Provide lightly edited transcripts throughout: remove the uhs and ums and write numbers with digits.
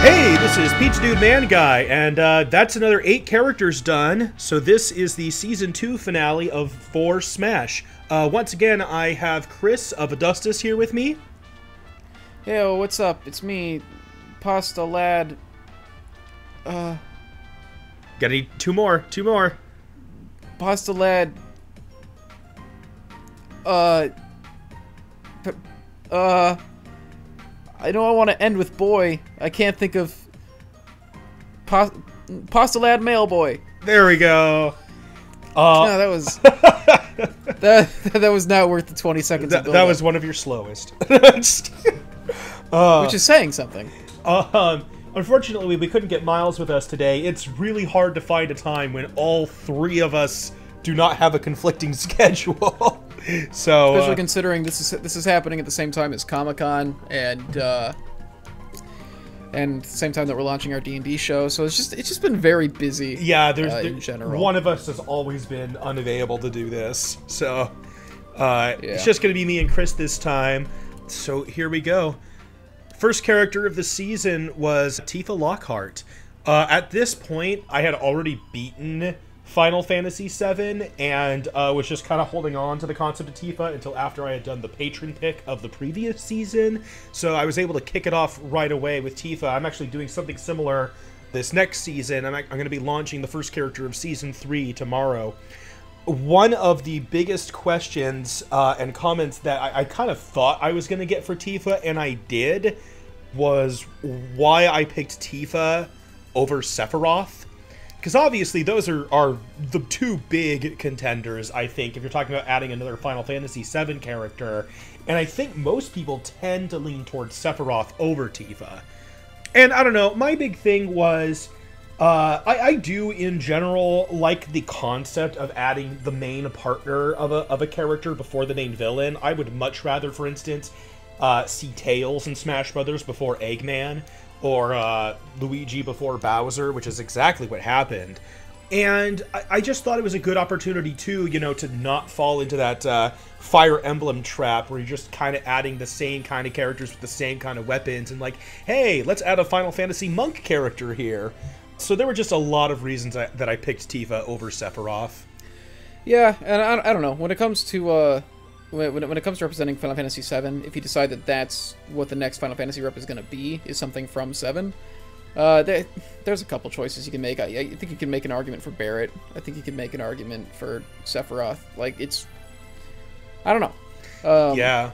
Hey, this is Pizza Dude Man Guy, and that's another 8 characters done. So this is the Season 2 finale of 4 Smash. Once again, I have Chris of Adustus here with me. Yo, what's up? It's me, Pasta Lad. Gotta need 2 more. 2 more. Pasta Lad. I know I want to end with boy. I can't think of Pasta Lad Male Boy. There we go. No, that was that was not worth the 20 seconds. That was one of your slowest. Which is saying something. Unfortunately, we couldn't get Miles with us today. It's really hard to find a time when all 3 of us do not have a conflicting schedule. So, especially considering this is happening at the same time as Comic-Con and the same time that we're launching our D&D show. So it's just been very busy. Yeah, in general. One of us has always been unavailable to do this. So It's just going to be me and Chris this time. So here we go. First character of the season was Tifa Lockhart. At this point, I had already beaten Final Fantasy VII, and was just kind of holding on to the concept of Tifa until after I had done the patron pick of the previous season. So I was able to kick it off right away with Tifa. I'm actually doing something similar this next season. I'm going to be launching the first character of Season 3 tomorrow. One of the biggest questions and comments that I kind of thought I was going to get for Tifa, and I did, was why I picked Tifa over Sephiroth. Because obviously those are the 2 big contenders, I think, if you're talking about adding another Final Fantasy VII character. And I think most people tend to lean towards Sephiroth over Tifa. And I don't know, my big thing was, I do in general like the concept of adding the main partner of a character before the main villain. I would much rather, for instance, see Tails in Smash Brothers before Eggman, or Luigi before Bowser, which is exactly what happened. And I just thought it was a good opportunity, too, you know, to not fall into that Fire Emblem trap where you're just kind of adding the same kind of characters with the same kind of weapons, and like, hey, let's add a Final Fantasy monk character here. So there were just a lot of reasons that I picked Tifa over Sephiroth. Yeah, and I don't know, when it comes to when it comes to representing Final Fantasy VII, if you decide that that's what the next Final Fantasy rep is going to be, is something from 7, there's a couple choices you can make. I think you can make an argument for Barret. I think you can make an argument for Sephiroth. Like, it's... I don't know. Yeah.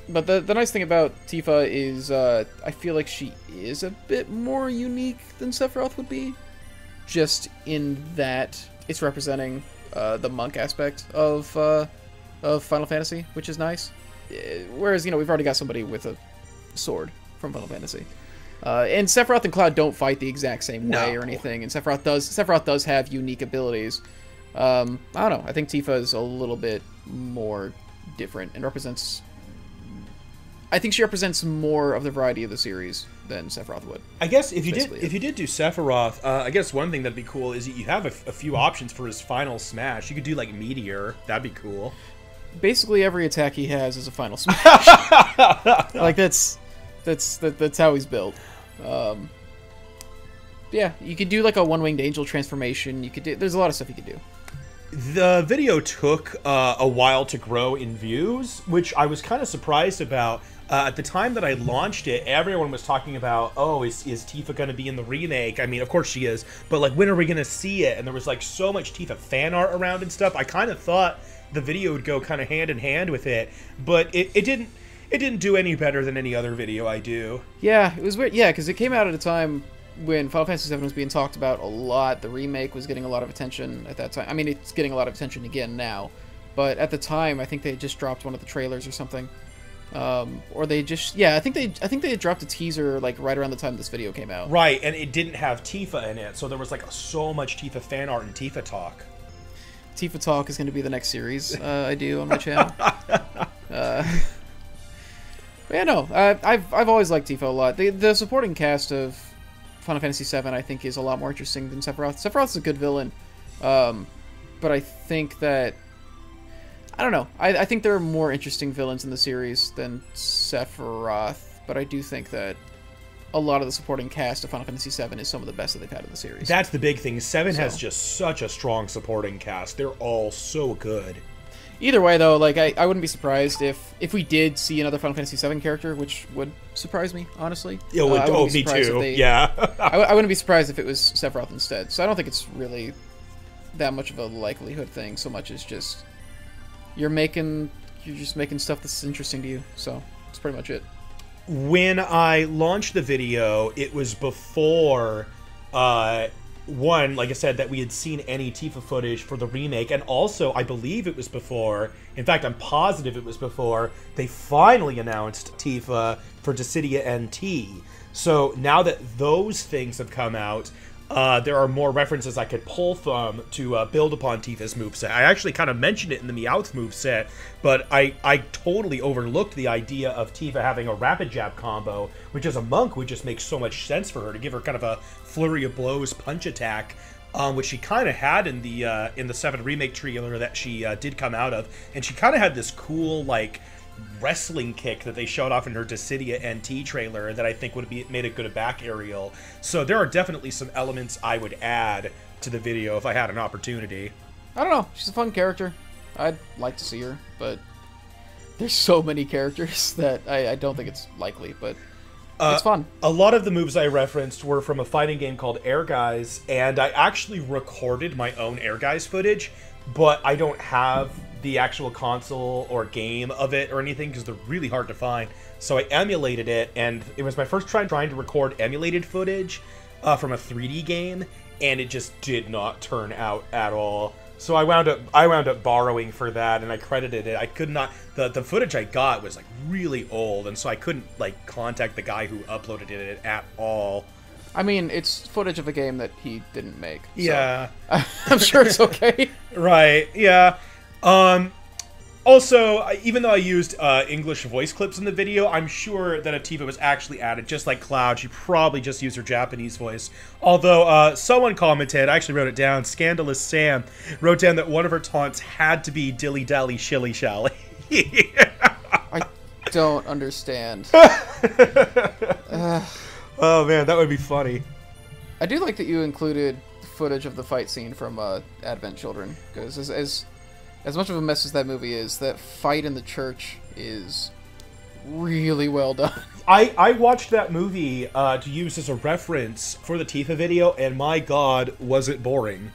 But the nice thing about Tifa is I feel like she is a bit more unique than Sephiroth would be. Just in that it's representing the monk aspect of Final Fantasy, which is nice. Whereas, you know, we've already got somebody with a sword from Final Fantasy. And Sephiroth and Cloud don't fight the exact same way or anything, and Sephiroth does have unique abilities. I don't know, I think Tifa is a little bit more different and represents... I think she represents more of the variety of the series than Sephiroth would. I guess if you did do Sephiroth, I guess one thing that'd be cool is you have a few options for his final smash. You could do like Meteor. That'd be cool. Basically, every attack he has is a final smash. Like that's how he's built. Yeah, you could do like a one-winged angel transformation. You could do. There's a lot of stuff you could do. The video took a while to grow in views, which I was kind of surprised about. At the time that I launched it, everyone was talking about, oh, is Tifa going to be in the remake? I mean, of course she is, but like, when are we going to see it? And there was like so much Tifa fan art around and stuff. I kind of thought the video would go kind of hand in hand with it, but it didn't. It didn't do any better than any other video I do. Yeah, it was weird. Yeah, because it came out at a time when Final Fantasy VII was being talked about a lot. The remake was getting a lot of attention at that time. I mean, it's getting a lot of attention again now, but at the time, I think they just dropped one of the trailers or something, or they just I think they had dropped a teaser like right around the time this video came out. Right, and it didn't have Tifa in it, so there was like so much Tifa fan art and Tifa talk. Tifa Talk is going to be the next series I do on my channel. Yeah, no, I've always liked Tifa a lot. The supporting cast of Final Fantasy VII, I think, is a lot more interesting than Sephiroth. Sephiroth's a good villain, but I think that... I don't know. I think there are more interesting villains in the series than Sephiroth, but I do think that a lot of the supporting cast of Final Fantasy VII is some of the best that they've had in the series. That's the big thing. 7 has just such a strong supporting cast. They're all so good. Either way, though, like I wouldn't be surprised if we did see another Final Fantasy VII character, which would surprise me, honestly. It would, me too. Yeah. I wouldn't be surprised if it was Sephiroth instead. So I don't think it's really that much of a likelihood thing, so much as just you're just making stuff that's interesting to you. So that's pretty much it. When I launched the video, it was before one, like I said, that we had seen any Tifa footage for the remake, and also I believe it was before, in fact I'm positive it was before, they finally announced Tifa for Dissidia NT. So now that those things have come out, there are more references I could pull from to build upon Tifa's moveset. I actually kind of mentioned it in the Meowth moveset, but I totally overlooked the idea of Tifa having a rapid jab combo, which as a monk would just make so much sense for her, to give her kind of a flurry of blows punch attack, which she kind of had in the 7 remake trailer that she did come out of. And she kind of had this cool, like, wrestling kick that they showed off in her Dissidia NT trailer that I think would have made a good back aerial. So there are definitely some elements I would add to the video if I had an opportunity. I don't know. She's a fun character. I'd like to see her, but there's so many characters that I don't think it's likely, but it's fun. A lot of the moves I referenced were from a fighting game called Air Guys, and I actually recorded my own Air Guys footage, but I don't have the actual console or game of it or anything because they're really hard to find. So I emulated it, and it was my first try trying to record emulated footage from a 3D game, and it just did not turn out at all. So I wound up borrowing for that, and I credited it. I could not. The footage I got was like really old, and so I couldn't like contact the guy who uploaded it at all. I mean, it's footage of a game that he didn't make. So Yeah, I'm sure it's okay. Right. Yeah. Also, even though I used English voice clips in the video, I'm sure that if Tifa was actually added, just like Cloud, she probably just used her Japanese voice. Although, someone commented, I actually wrote it down, Scandalous Sam wrote down that one of her taunts had to be Dilly Dally Shilly Shally. I don't understand. Oh man, that would be funny. I do like that you included footage of the fight scene from Advent Children, because as much of a mess as that movie is, that fight in the church is really well done. I watched that movie to use as a reference for the Tifa video, and my god, was it boring.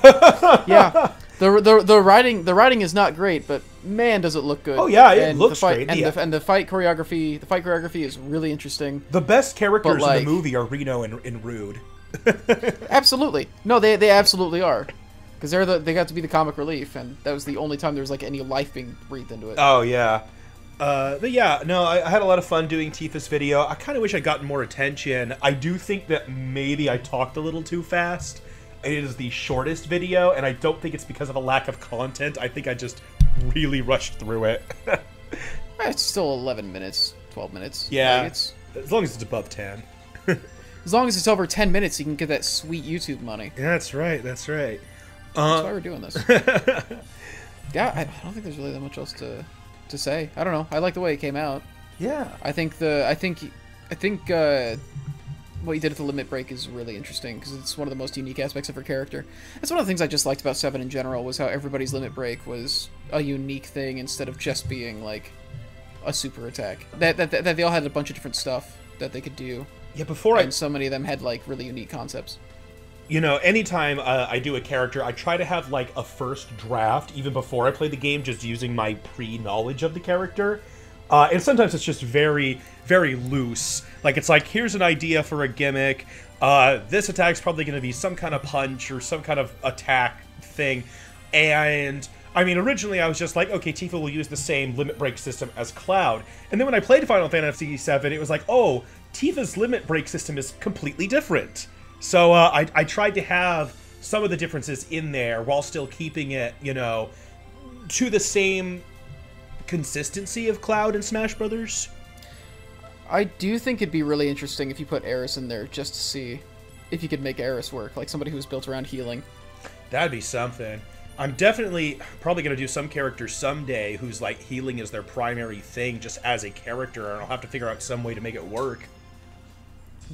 Yeah, the writing is not great, but man, does it look good. Oh yeah, it looks great. And the fight choreography is really interesting. The best characters in the movie are Reno and Rude. Absolutely, no, they absolutely are. Because they got to be the comic relief, and that was the only time there was like any life being breathed into it. Oh yeah, but yeah, no, I had a lot of fun doing Tifa's video. I kind of wish I'd gotten more attention. I do think that maybe I talked a little too fast. It is the shortest video, and I don't think it's because of a lack of content. I think I just really rushed through it. It's still 11 minutes, 12 minutes. Yeah, like as long as it's above 10. As long as it's over 10 minutes, you can get that sweet YouTube money. Yeah, that's right. That's right. That's why we're doing this. Yeah, I don't think there's really that much else to say. I don't know. I like the way it came out. Yeah. I think what you did at the limit break is really interesting because it's one of the most unique aspects of her character. That's one of the things I just liked about 7 in general, was how everybody's limit break was a unique thing instead of just being like a super attack. That they all had a bunch of different stuff that they could do. Yeah, and so many of them had like really unique concepts. You know, anytime I do a character, I try to have like a first draft even before I play the game, just using my pre-knowledge of the character. And sometimes it's just very, very loose. Like, it's like, here's an idea for a gimmick. This attack's probably going to be some kind of punch or some kind of attack thing. And, I mean, originally I was just like, okay, Tifa will use the same limit break system as Cloud. And then when I played Final Fantasy VII, it was like, oh, Tifa's limit break system is completely different. So I tried to have some of the differences in there while still keeping it, you know, to the same consistency of Cloud and Smash Brothers. I do think it'd be really interesting if you put Aeris in there just to see if you could make Aeris work, like somebody who's built around healing. That'd be something. I'm definitely probably going to do some character someday who's like healing is their primary thing just as a character, and I'll have to figure out some way to make it work.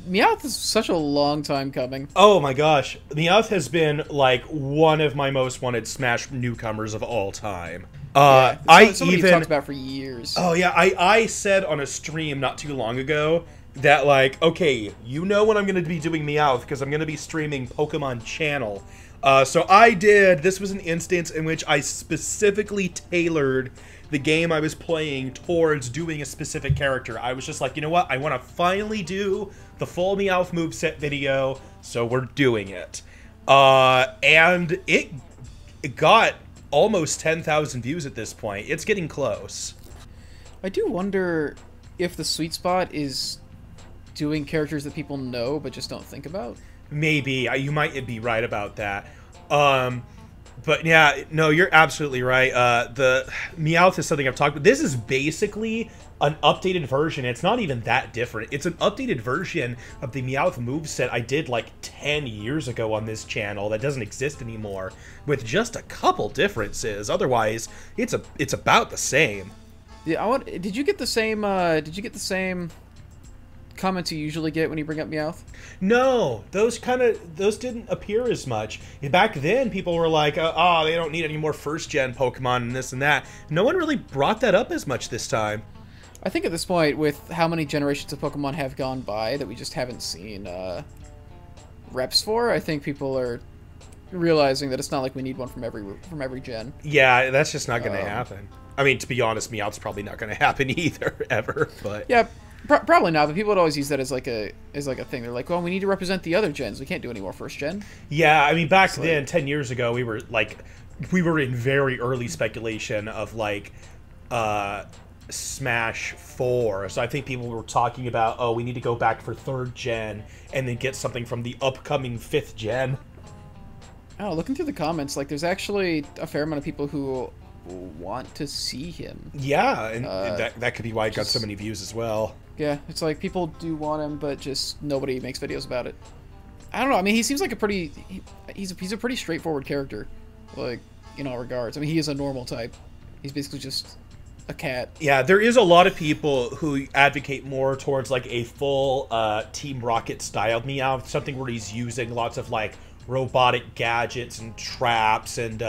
Meowth is such a long time coming. Oh my gosh. Meowth has been, like, one of my most wanted Smash newcomers of all time. Somebody talked about for years. Oh yeah, I said on a stream not too long ago that, like, okay, you know when I'm going to be doing Meowth, because I'm going to be streaming Pokemon Channel. So I did. This was an instance in which I specifically tailored the game I was playing towards doing a specific character. I was just like, you know what? I want to finally do the full Meowth moveset video, so we're doing it. And it got almost 10,000 views at this point. It's getting close. I do wonder if the sweet spot is doing characters that people know but just don't think about. Maybe. You might be right about that. But yeah, no, you're absolutely right. The Meowth is something I've talked about. This is basically an updated version. It's not even that different. It's an updated version of the Meowth moveset I did like 10 years ago on this channel that doesn't exist anymore, with just a couple differences. Otherwise, it's about the same. Yeah, did you get the same comments you usually get when you bring up Meowth? No, those didn't appear as much. Back then, people were like, oh, they don't need any more first-gen Pokemon and this and that. No one really brought that up as much this time. I think at this point, with how many generations of Pokemon have gone by that we just haven't seen reps for, I think people are realizing that it's not like we need one from every gen. Yeah, that's just not going to happen. I mean, to be honest, Meowth's probably not going to happen either, ever. But yeah. Probably not, but people would always use that as like a thing. They're like, well, we need to represent the other gens. We can't do any more first gen. Yeah, I mean, back then, 10 years ago, we were in very early speculation of like Smash 4. So I think people were talking about, oh, we need to go back for 3rd gen and then get something from the upcoming 5th gen. Oh, looking through the comments, like there's actually a fair amount of people who want to see him. Yeah, and that could be why it got so many views as well. Yeah, it's like people do want him, but just nobody makes videos about it. I don't know. I mean, he seems like he's a pretty straightforward character, like in all regards. I mean, he is a normal type. He's basically just a cat. Yeah, there is a lot of people who advocate more towards like a full Team Rocket styled Meowth, something where he's using lots of like robotic gadgets and traps and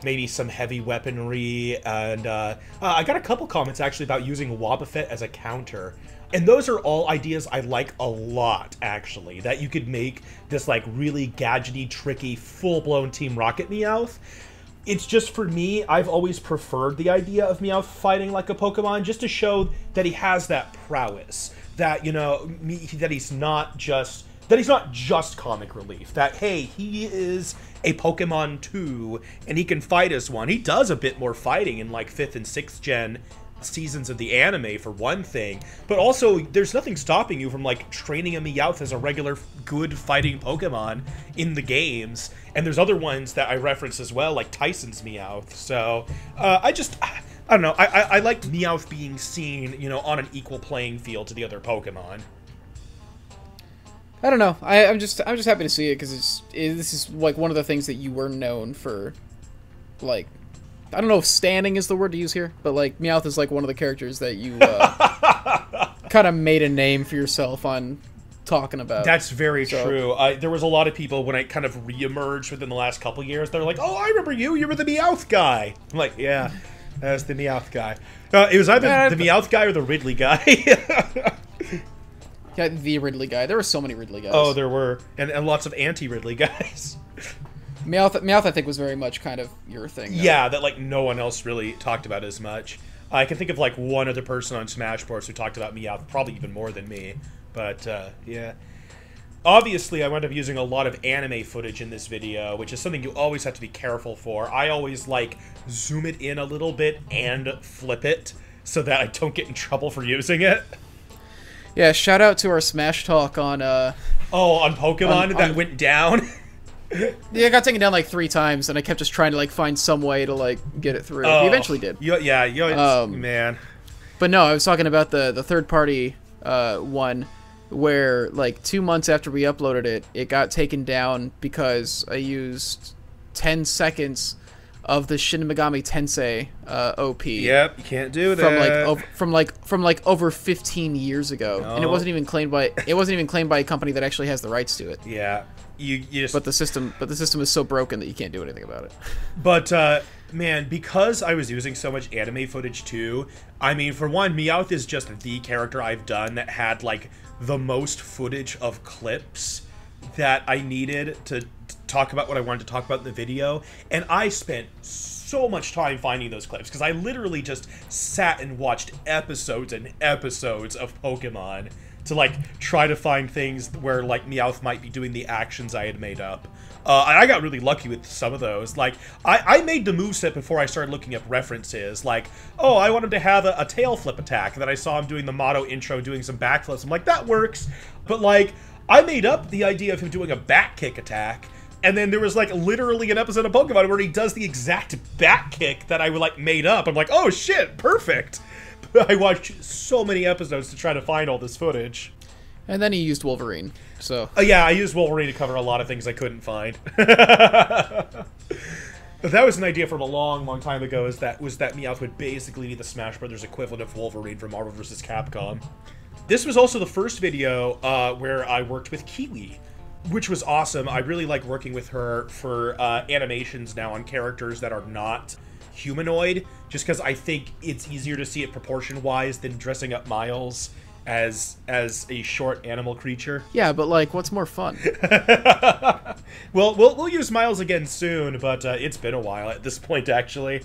maybe some heavy weaponry. And I got a couple comments actually about using Wobbuffet as a counter. And those are all ideas I like a lot, actually. That you could make this like really gadgety, tricky, full-blown Team Rocket Meowth. It's just, for me, I've always preferred the idea of Meowth fighting like a Pokemon, just to show that he has that prowess. That, you know, that he's not just comic relief. That, hey, he is a Pokemon too, and he can fight as one. He does a bit more fighting in like 5th and 6th gen seasons of the anime, for one thing. But also, there's nothing stopping you from like training a Meowth as a regular good fighting Pokemon in the games. And there's other ones that I reference as well, like Tyson's Meowth. So I don't know. I like Meowth being seen, you know, on an equal playing field to the other Pokemon. I don't know. I'm just happy to see it, because this is like one of the things that you were known for. Like, I don't know if standing is the word to use here, but like Meowth is like one of the characters that you kind of made a name for yourself on talking about. That's very true. There was a lot of people when I kind of re-emerged within the last couple years. They're like, "Oh, I remember you. You were the Meowth guy." I'm like, "Yeah, that's the Meowth guy." It was either the Meowth guy or the Ridley guy. Yeah, the Ridley guy. There were so many Ridley guys. Oh, there were, and lots of anti-Ridley guys. Meowth, I think, was very much kind of your thing, though. Yeah, that like no one else really talked about as much. I can think of like one other person on Smash Bros. Who talked about Meowth, probably even more than me. But yeah, obviously I wound up using a lot of anime footage in this video, which is something you always have to be careful for. I always like zoom it in a little bit and flip it so that I don't get in trouble for using it. Yeah, shout out to our Smash Talk on on Pokemon that went down. Yeah, I got taken down like 3 times, and I kept just trying to like find some way to like get it through. Oh, we eventually did. Man. But no, I was talking about the third party one where like 2 months after we uploaded it, it got taken down because I used 10 seconds of the Shin Megami Tensei OP. Yep, you can't do that. From over 15 years ago, and it wasn't even claimed by a company that actually has the rights to it. Yeah, you just. But the system is so broken that you can't do anything about it. But man, because I was using so much anime footage too, I mean, for one, Meowth is just the character I've done that had like the most footage of clips that I needed to talk about what I wanted to talk about in the video, and I spent so much time finding those clips because I literally just sat and watched episodes and episodes of Pokemon to like try to find things where like Meowth might be doing the actions I had made up. And I got really lucky with some of those. Like, I made the moveset before I started looking up references. Like, oh, I want him to have a tail flip attack. And then I saw him doing the Motto intro, doing some backflips. I'm like, that works. But, like, I made up the idea of him doing a back kick attack. And then there was, like, literally an episode of Pokemon where he does the exact back kick that I, like, made up. I'm like, oh, shit, perfect. I watched so many episodes to try to find all this footage. And then he used Wolverine, so... yeah, I used Wolverine to cover a lot of things I couldn't find. That was an idea from a long, long time ago, was that Meowth would basically be the Smash Brothers equivalent of Wolverine from Marvel vs. Capcom. This was also the first video where I worked with Kiwi, which was awesome. I really like working with her for animations now on characters that are not humanoid, just because I think it's easier to see it proportion-wise than dressing up Miles as a short animal creature. Yeah, but like, what's more fun? Well, we'll use Miles again soon, but it's been a while at this point, actually.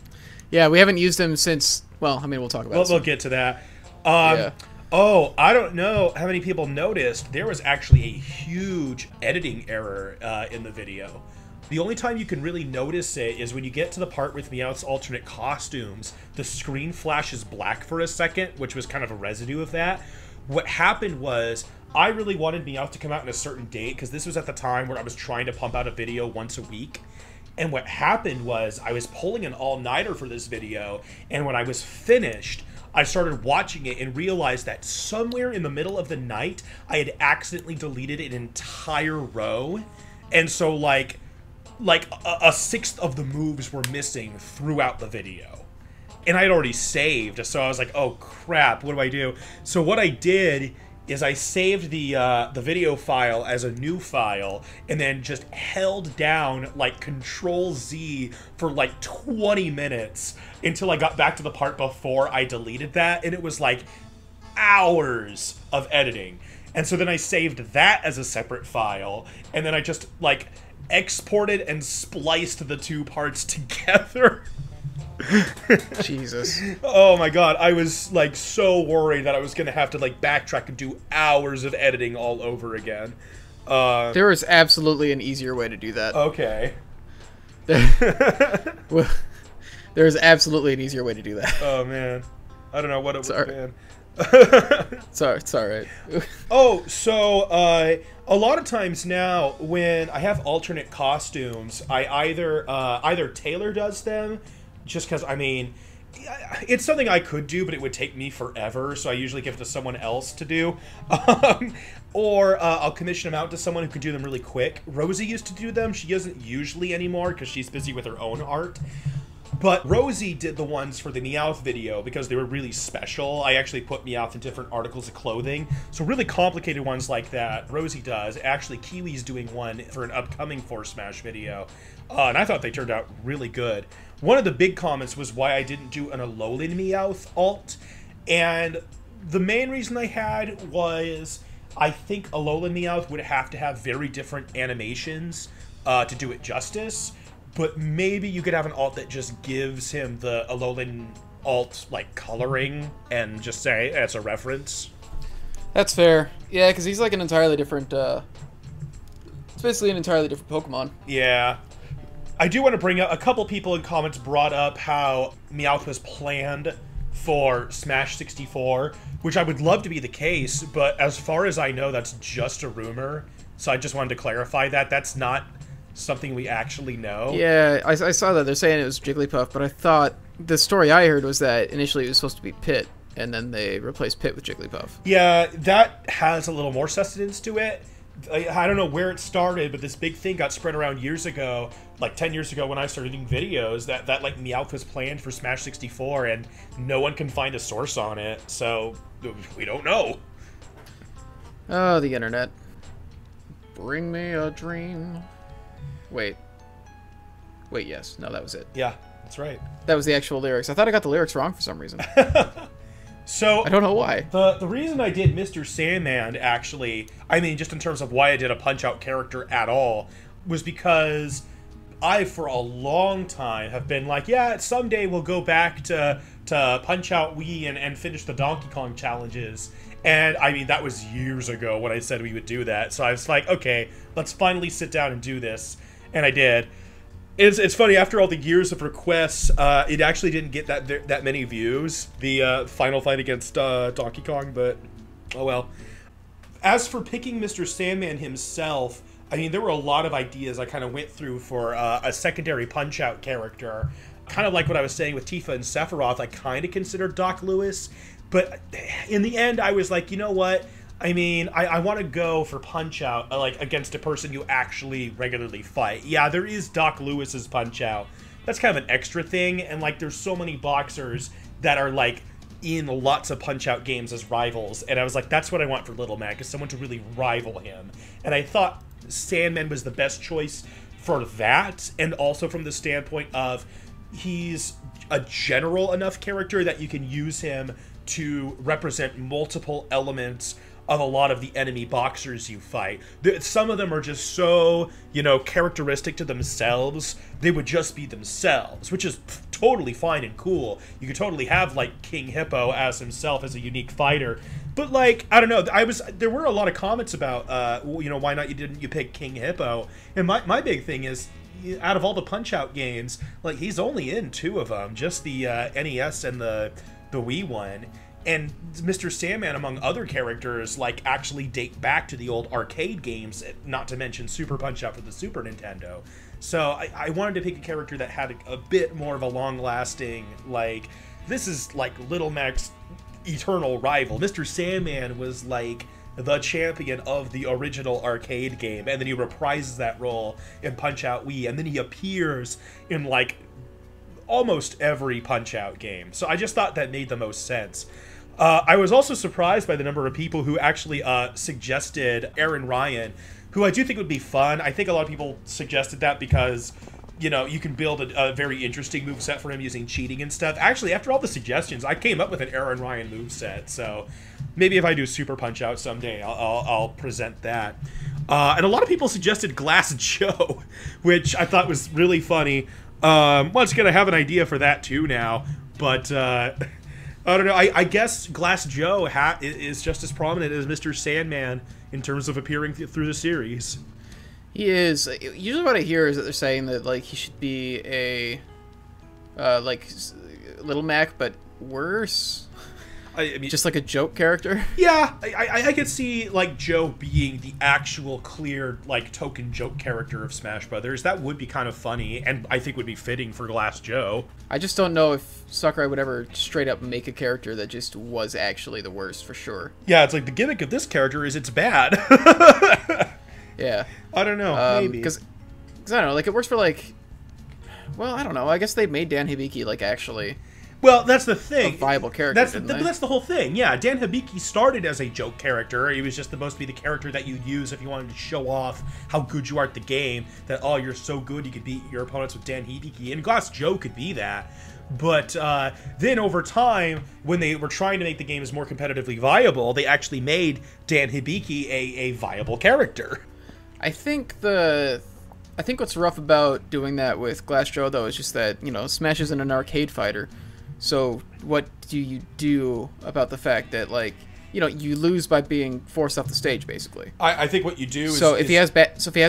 Yeah, we haven't used him since. Well, I mean, we'll talk about it. We'll get to that. Yeah. Oh, I don't know how many people noticed. There was actually a huge editing error in the video. The only time you can really notice it is when you get to the part with Meowth's alternate costumes. The screen flashes black for a second, which was kind of a residue of that. What happened was, I really wanted Meowth to come out on a certain date, because this was at the time where I was trying to pump out a video once a week. And what happened was, I was pulling an all-nighter for this video, and when I was finished, I started watching it and realized that somewhere in the middle of the night, I had accidentally deleted an entire row. And so, like a sixth of the moves were missing throughout the video. And I had already saved, so I was like, oh crap, what do I do? So what I did is I saved the video file as a new file, and then just held down, like, Control-Z for, like, 20 minutes until I got back to the part before I deleted that, and it was, like, hours of editing. And so then I saved that as a separate file, and then I just, like, exported and spliced the two parts together. Jesus. Oh my god, I was like so worried that I was gonna have to like backtrack and do hours of editing all over again. There is absolutely an easier way to do that. Okay. Well, there is absolutely an easier way to do that. Oh man, I don't know what it would have been. It's alright. Oh, so a lot of times now when I have alternate costumes, I either Taylor does them, just because, I mean, it's something I could do, but it would take me forever, so I usually give it to someone else to do. Or I'll commission them out to someone who could do them really quick. Rosie used to do them. She doesn't usually anymore because she's busy with her own art. But Rosie did the ones for the Meowth video because they were really special. I actually put Meowth in different articles of clothing. So really complicated ones like that, Rosie does. Actually, Kiwi's doing one for an upcoming Force Smash video. And I thought they turned out really good. One of the big comments was why I didn't do an Alolan Meowth alt. And the main reason I had was I think Alolan Meowth would have to have very different animations to do it justice. But maybe you could have an alt that just gives him the Alolan alt, like, coloring and just say it's a reference. That's fair. Yeah, because he's like an entirely different, it's basically an entirely different Pokemon. Yeah. I do want to bring up, a couple people in comments brought up how Meowth was planned for Smash 64, which I would love to be the case, but as far as I know, that's just a rumor. So I just wanted to clarify that. That's not something we actually know. Yeah, I saw that. They're saying it was Jigglypuff, but I thought the story I heard was that initially it was supposed to be Pit, and then they replaced Pit with Jigglypuff. Yeah, that has a little more sustenance to it, I don't know where it started, but this big thing got spread around years ago, like 10 years ago when I started doing videos, that like Meowth was planned for Smash 64, and no one can find a source on it, so we don't know. Oh, the internet. Bring me a dream. Wait, yes. No, that was it. Yeah, that's right. That was the actual lyrics. I thought I got the lyrics wrong for some reason. So I don't know why. The reason I did Mr. Sandman, actually, I mean, just in terms of why I did a Punch-Out character at all, was because I, for a long time, have been like, yeah, someday we'll go back to Punch-Out Wii and finish the Donkey Kong challenges. And, I mean, that was years ago when I said we would do that. So I was like, okay, let's finally sit down and do this. And I did. It's funny, after all the years of requests, it actually didn't get that many views, the final fight against Donkey Kong, but oh well. As for picking Mr. Sandman himself, I mean, there were a lot of ideas I kind of went through for a secondary Punch-Out character. Kind of like what I was saying with Tifa and Sephiroth, I kind of considered Doc Lewis, but in the end, I was like, you know what? I mean, I want to go for Punch-Out, like, against a person you actually regularly fight. Yeah, there is Doc Lewis's Punch-Out. That's kind of an extra thing, and, like, there's so many boxers that are, like, in lots of Punch-Out games as rivals, and I was like, that's what I want for Little Mac, is someone to really rival him. And I thought Sandman was the best choice for that, and also from the standpoint of he's a general enough character that you can use him to represent multiple elements of a lot of the enemy boxers you fight. Some of them are just so, you know, characteristic to themselves, they would just be themselves, which is totally fine and cool. You could totally have, like, King Hippo as himself as a unique fighter. But, like, I don't know, there were a lot of comments about, you know, why not you pick King Hippo? And my big thing is, out of all the Punch-Out games, like, he's only in 2 of them, just the NES and the Wii one. And Mr. Sandman, among other characters, like, actually date back to the old arcade games, not to mention Super Punch-Out for the Super Nintendo. So I wanted to pick a character that had a bit more of a long-lasting, like, this is, like, Little Mac's eternal rival. Mr. Sandman was, like, the champion of the original arcade game, and then he reprises that role in Punch-Out Wii, and then he appears in, like, almost every Punch-Out game. So I just thought that made the most sense. I was also surprised by the number of people who actually suggested Aaron Ryan, who I do think would be fun. I think a lot of people suggested that because, you know, you can build a very interesting moveset for him using cheating and stuff. Actually, after all the suggestions, I came up with an Aaron Ryan moveset, so maybe if I do Super Punch-Out someday, I'll present that. And a lot of people suggested Glass Joe, which I thought was really funny. Once again, I have an idea for that too now, but I don't know. I guess Glass Joe is just as prominent as Mr. Sandman in terms of appearing through the series. He is. Usually what I hear is that they're saying that, like, he should be a, like, Little Mac, but worse. I mean, just like a joke character. Yeah, I could see, like, Joe being the actual clear, like, token joke character of Smash Brothers. That would be kind of funny, and I think would be fitting for Glass Joe. I just don't know if Sakurai would ever straight up make a character that just was actually the worst, for sure. Yeah, it's like, the gimmick of this character is it's bad. Yeah. I don't know, maybe. Because I don't know, like, it works for, like, well, I don't know, I guess they made Dan Hibiki, like, actually... Well, that's the thing. A viable character, that's the whole thing. Yeah, Dan Hibiki started as a joke character. He was just supposed to be the character that you use if you wanted to show off how good you are at the game. That, oh, you're so good you could beat your opponents with Dan Hibiki. And Glass Joe could be that. But then over time, when they were trying to make the games more competitively viable, they actually made Dan Hibiki a viable character. I think what's rough about doing that with Glass Joe, though, is just that, you know, Smash isn't an arcade fighter. So what do you do about the fact that, like, you know, you lose by being forced off the stage, basically? I think what you do is... if he has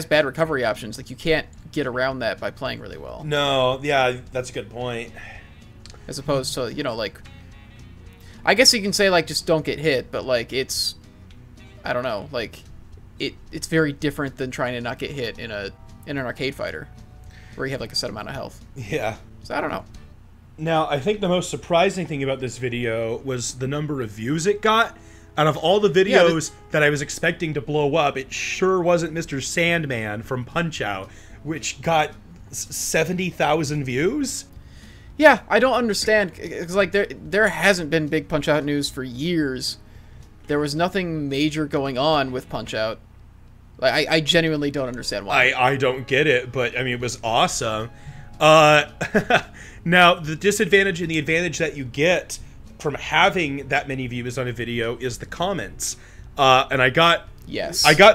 bad recovery options, like, you can't get around that by playing really well. No, yeah, that's a good point. As opposed to, you know, like... I guess you can say, like, just don't get hit, but, like, it's... I don't know, like... It's very different than trying to not get hit in an arcade fighter, where you have, like, a set amount of health. Yeah. So I don't know. Now, I think the most surprising thing about this video was the number of views it got. Out of all the videos that I was expecting to blow up, it sure wasn't Mr. Sandman from Punch-Out, which got 70,000 views. Yeah, I don't understand. It's like there hasn't been big Punch-Out news for years. There was nothing major going on with Punch-Out. Like, I genuinely don't understand why. I don't get it, but I mean, it was awesome. Now, the disadvantage and the advantage that you get from having that many views on a video is the comments. And I got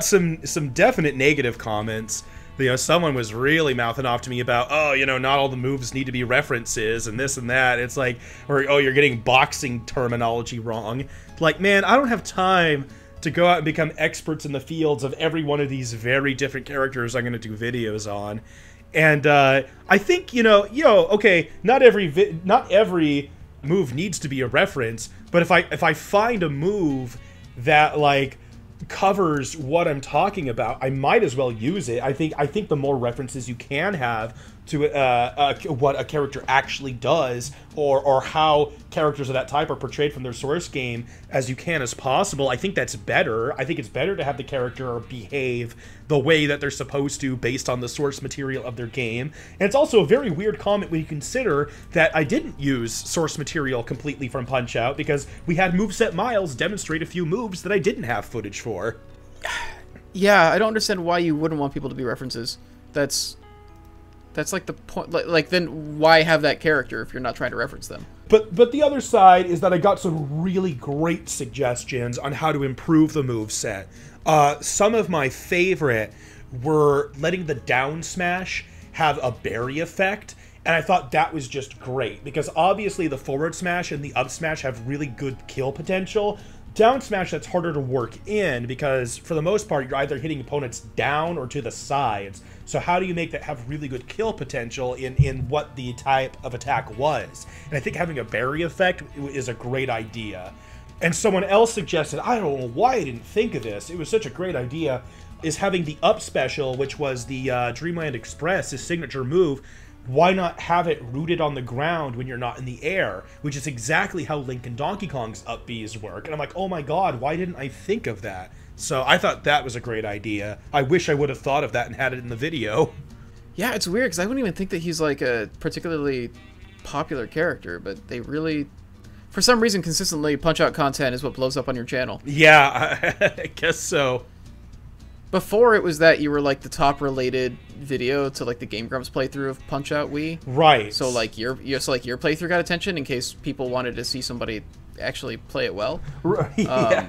some definite negative comments. You know, someone was really mouthing off to me about, oh, you know, not all the moves need to be references and this and that. It's like, or, oh, you're getting boxing terminology wrong. Like, man, I don't have time to go out and become experts in the fields of every one of these very different characters I'm going to do videos on. And I think, okay, not every move needs to be a reference, but if I find a move that, like, covers what I'm talking about, I might as well use it. I think the more references you can have to what a character actually does, or how characters of that type are portrayed from their source game as you can as possible, I think that's better. I think it's better to have the character behave the way that they're supposed to based on the source material of their game. And it's also a very weird comment when you consider that I didn't use source material completely from Punch-Out, because we had Moveset Miles demonstrate a few moves that I didn't have footage for. Yeah, I don't understand why you wouldn't want people to be references. That's like the point. Like, then why have that character if you're not trying to reference them? But the other side is that I got some really great suggestions on how to improve the moveset. Some of my favorite were letting the down smash have a berry effect, and I thought that was just great, because obviously the forward smash and the up smash have really good kill potential. Down smash, that's harder to work in, because for the most part, you're either hitting opponents down or to the sides. So how do you make that have really good kill potential in what the type of attack was? And I think having a berry effect is a great idea. And someone else suggested, I don't know why I didn't think of this, it was such a great idea, is having the up special, which was the Dreamland Express, his signature move. Why not have it rooted on the ground when you're not in the air? Which is exactly how Link and Donkey Kong's up Bs work. And I'm like, oh my god, why didn't I think of that? So I thought that was a great idea. I wish I would have thought of that and had it in the video. Yeah, it's weird, because I wouldn't even think that he's like a particularly popular character, but they really, for some reason, consistently, Punch-Out content is what blows up on your channel. Yeah, I guess so. Before, it was that you were like the top related video to like the Game Grumps playthrough of Punch-Out Wii. Right. So like your playthrough got attention in case people wanted to see somebody actually play it well. Right. Yeah.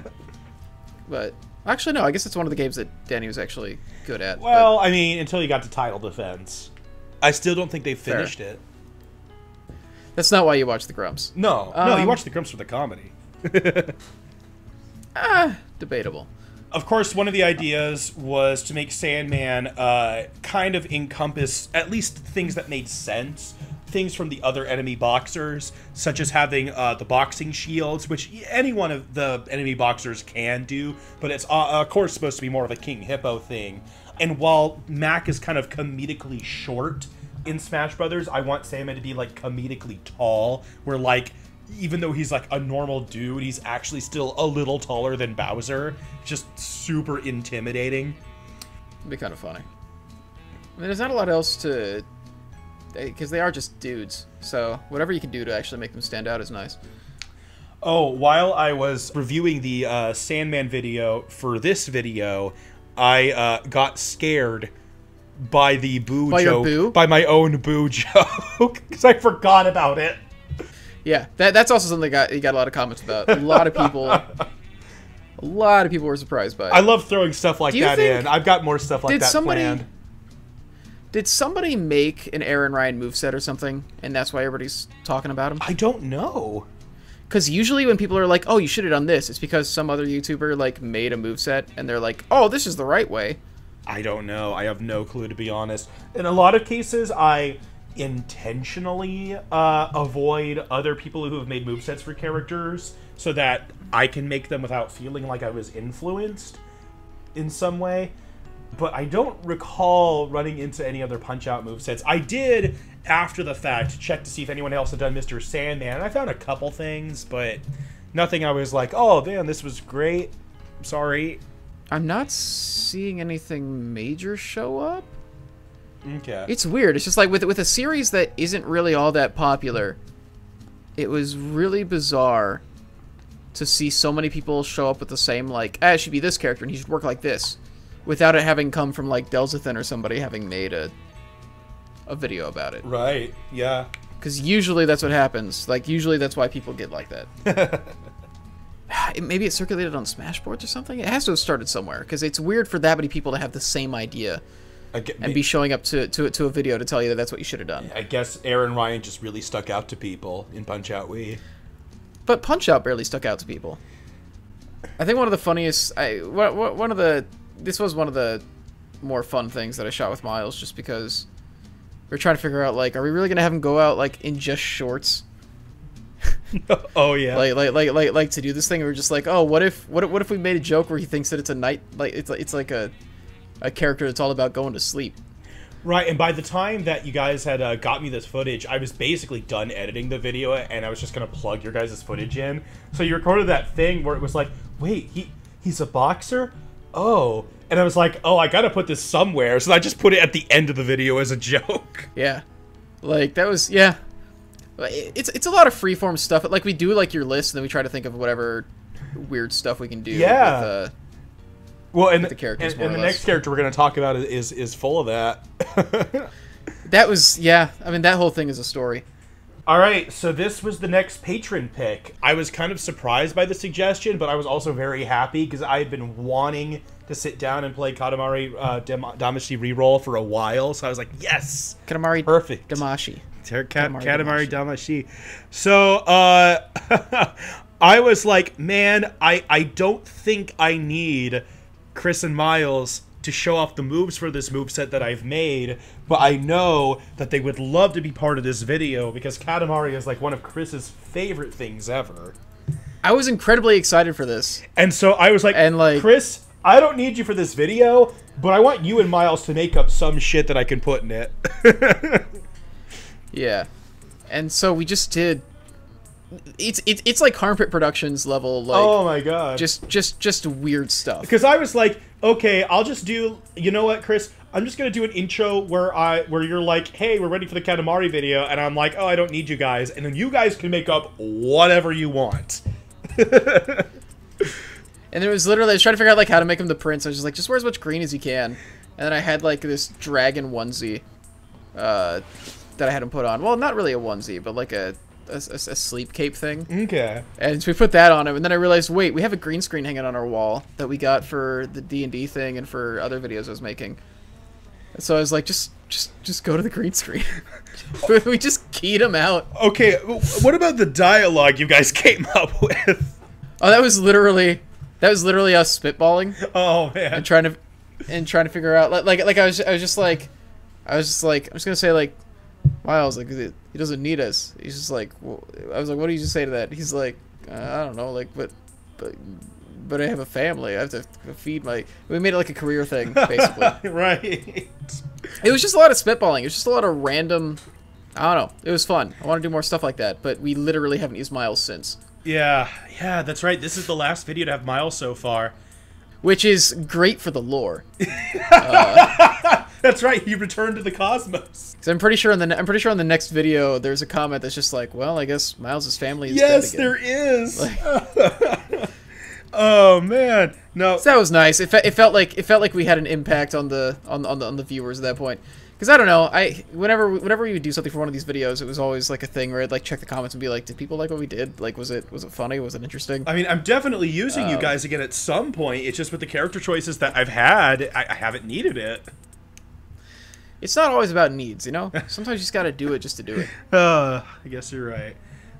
But actually, no. I guess it's one of the games that Danny was actually good at. Well, I mean, until you got to Title Defense, I still don't think they finished it. That's not why you watch the Grumps. No, you watch the Grumps for the comedy. Debatable. Of course, one of the ideas was to make Sandman kind of encompass at least things that made sense. Things from the other enemy boxers, such as having the boxing shields, which any one of the enemy boxers can do, but it's, of course, supposed to be more of a King Hippo thing. And while Mac is kind of comedically short in Smash Brothers, I want Sandman to be, like, comedically tall, where, like, even though he's like a normal dude, he's actually still a little taller than Bowser. Just super intimidating. It'd be kind of funny. I mean, there's not a lot else to, because they are just dudes. So whatever you can do to actually make them stand out is nice. Oh, while I was reviewing the Sandman video for this video, I got scared by the boo joke. By my own boo joke, because I forgot about it. Yeah, that's also something you got a lot of comments about. A lot of people were surprised by it. I love throwing stuff like that in. I've got more stuff like that planned. Did somebody make an Aaron Ryan moveset or something, and that's why everybody's talking about him? I don't know. Because usually when people are like, oh, you should have done this, it's because some other YouTuber like made a moveset, and they're like, oh, this is the right way. I don't know. I have no clue, to be honest. In a lot of cases, I intentionally avoid other people who have made movesets for characters so that I can make them without feeling like I was influenced in some way. But I don't recall running into any other Punch-Out movesets. I did, after the fact, check to see if anyone else had done Mr. Sandman, and I found a couple things, but Nothing I was like, oh, man, this was great. Sorry. I'm not seeing anything major show up. Okay. It's weird. It's just like with a series that isn't really all that popular, it was really bizarre to see so many people show up with the same, like, it should be this character and he should work like this, without it having come from, like, Delzathan or somebody having made a video about it. Right, yeah. Because usually that's what happens. Like, usually that's why people get like that. Maybe it circulated on Smashboards or something? It has to have started somewhere, because it's weird for that many people to have the same idea and be showing up to a video to tell you that that's what you should have done. I guess Aaron Ryan just really stuck out to people in Punch-Out Wii. But Punch-Out barely stuck out to people. I think one of the funniest... this was one of the more fun things that I shot with Miles, just because we're trying to figure out, like, are we really going to have him go out, like, in just shorts? Oh, yeah. Like to do this thing, and we're just like, oh, what if we made a joke where he thinks that it's a night... Like, it's like a character that's all about going to sleep. Right, and by the time that you guys had got me this footage, I was basically done editing the video, and I was just going to plug your guys' footage in. So you recorded that thing where it was like, wait, he's a boxer? Oh. And I was like, oh, I got to put this somewhere. So I just put it at the end of the video as a joke. Yeah. Like, that was, yeah. It's a lot of freeform stuff. Like, we do, like, your list, and then we try to think of whatever weird stuff we can do. Yeah. With, well, and the characters, and the next character we're going to talk about is full of that. That was, yeah. I mean, that whole thing is a story. All right, so this was the next patron pick. I was kind of surprised by the suggestion, but I was also very happy because I had been wanting to sit down and play Katamari Damacy Reroll for a while. So I was like, yes, Katamari perfect. Damacy. Katamari Damacy. So I was like, man, I don't think I need Chris and Miles to show off the moves for this moveset that I've made, but I know that they would love to be part of this video because Katamari is like one of Chris's favorite things ever. I was incredibly excited for this. And so I was like, Chris, I don't need you for this video, but I want you and Miles to make up some shit that I can put in it. Yeah. And so we just did... It's like Harmpit Productions level, like... Oh my god. Just weird stuff. Because I was like, okay, I'll just do... You know what, Chris? I'm just going to do an intro where you're like, hey, we're ready for the Katamari video, and I'm like, oh, I don't need you guys. And then you guys can make up whatever you want. And it was literally... I was trying to figure out, like, how to make him the prince. I was just like, just wear as much green as you can. And then I had, like, this dragon onesie that I had him put on. Well, not really a onesie, but, like, a sleep cape thing. Okay. And so we put that on him, and then I realized, wait, we have a green screen hanging on our wall that we got for the D&D thing and for other videos I was making. And so I was like, just go to the green screen. We just keyed him out. Okay, what about the dialogue you guys came up with? Oh, that was literally us spitballing. Oh man. And trying to figure out like I was just like I'm just gonna say, like, Miles, like, he doesn't need us. He's just like, well, I was like, what do you just say to that? He's like, I don't know, like, but I have a family. I have to feed my... We made it like a career thing, basically. Right. It was just a lot of spitballing. It was just a lot of random... I don't know. It was fun. I want to do more stuff like that, but we literally haven't used Miles since. Yeah, that's right. This is the last video to have Miles so far. Which is great for the lore. That's right. He returned to the cosmos. So I'm pretty sure on the next video there's a comment that's just like, well, I guess Miles' family is yes, dead again. There is. Like, oh man, no. So that was nice. It felt like we had an impact on the viewers at that point. Because I don't know, whenever we would do something for one of these videos, it was always like a thing where I'd like check the comments and be like, did people like what we did? Like, was it funny? Was it interesting? I mean, I'm definitely using you guys again at some point. It's just with the character choices that I've had, I haven't needed it. It's not always about needs, you know? Sometimes you just gotta do it just to do it. I guess you're right.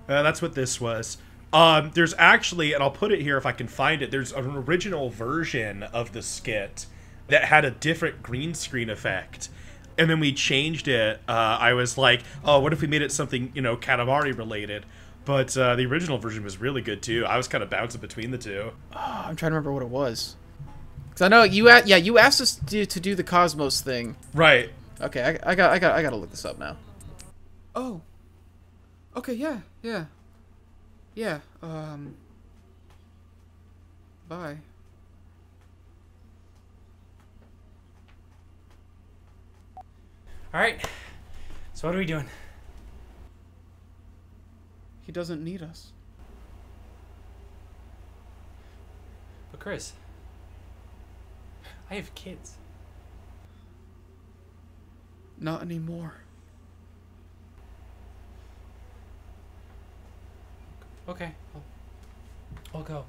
That's what this was. There's actually, and I'll put it here if I can find it, there's an original version of the skit that had a different green screen effect. And then we changed it. I was like, oh, what if we made it something, you know, Katamari related? But the original version was really good, too. I was kind of bouncing between the two. Oh, I'm trying to remember what it was. Because I know you asked us to do the Cosmos thing. Right. Okay, I gotta look this up now. Oh. Okay, yeah. Bye. Alright. So what are we doing? He doesn't need us. But Chris, I have kids. Not anymore. Okay, I'll go.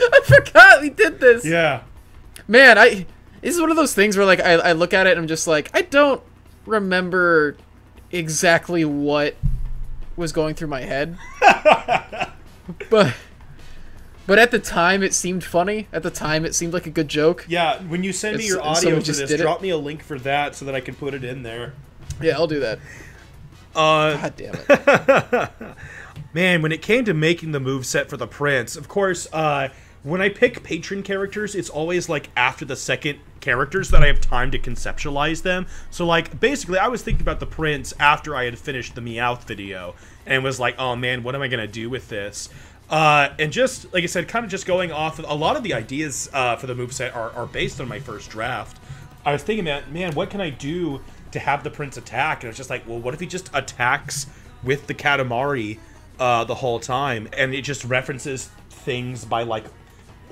I forgot we did this. Yeah. Man, this is one of those things where like I look at it and I'm just like, I don't remember exactly what was going through my head. But at the time it seemed funny. At the time it seemed like a good joke. Yeah, when you send me your so audio we for just this, did it. drop me a link for that so that I can put it in there. Yeah, I'll do that. God damn it. Man, when it came to making the moveset for the Prince, of course, when I pick patron characters, it's always like after the second characters that I have time to conceptualize them. So like basically I was thinking about the Prince after I had finished the Meowth video and was like, oh man, what am I gonna do with this? And just like I said, kind of just going off of a lot of the ideas for the moveset are based on my first draft. I was thinking, man, what can I do to have the Prince attack? And it's just like, well, what if he just attacks with the Katamari the whole time, and it just references things by like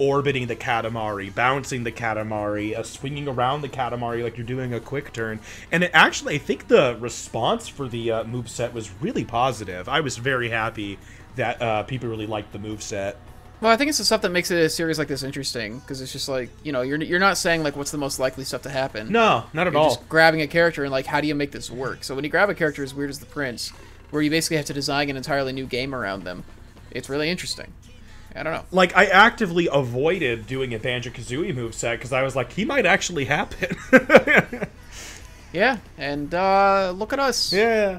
orbiting the Katamari, bouncing the Katamari, swinging around the Katamari like you're doing a quick turn. And it actually, I think the response for the moveset was really positive. I was very happy that people really liked the moveset. Well, I think it's the stuff that makes a series like this interesting, because it's just like, you know, you're not saying like what's the most likely stuff to happen. No, not at You're all. just grabbing a character and like, how do you make this work? So when you grab a character as weird as the Prince, where you basically have to design an entirely new game around them, it's really interesting. I don't know. Like, I actively avoided doing a Banjo-Kazooie moveset because I was like, he might actually happen. Yeah, and look at us. Yeah.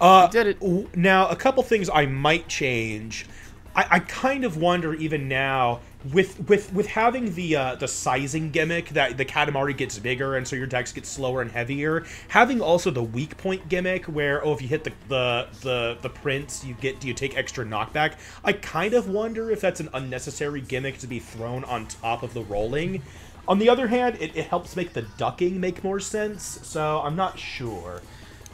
We did it. Now, a couple things I might change. I kind of wonder even now with having the sizing gimmick that the Katamari gets bigger and so your decks get slower and heavier. Having also the weak point gimmick where if you hit the Prince you take extra knockback. I kind of wonder if that's an unnecessary gimmick to be thrown on top of the rolling. On the other hand, it helps make the ducking make more sense. So I'm not sure.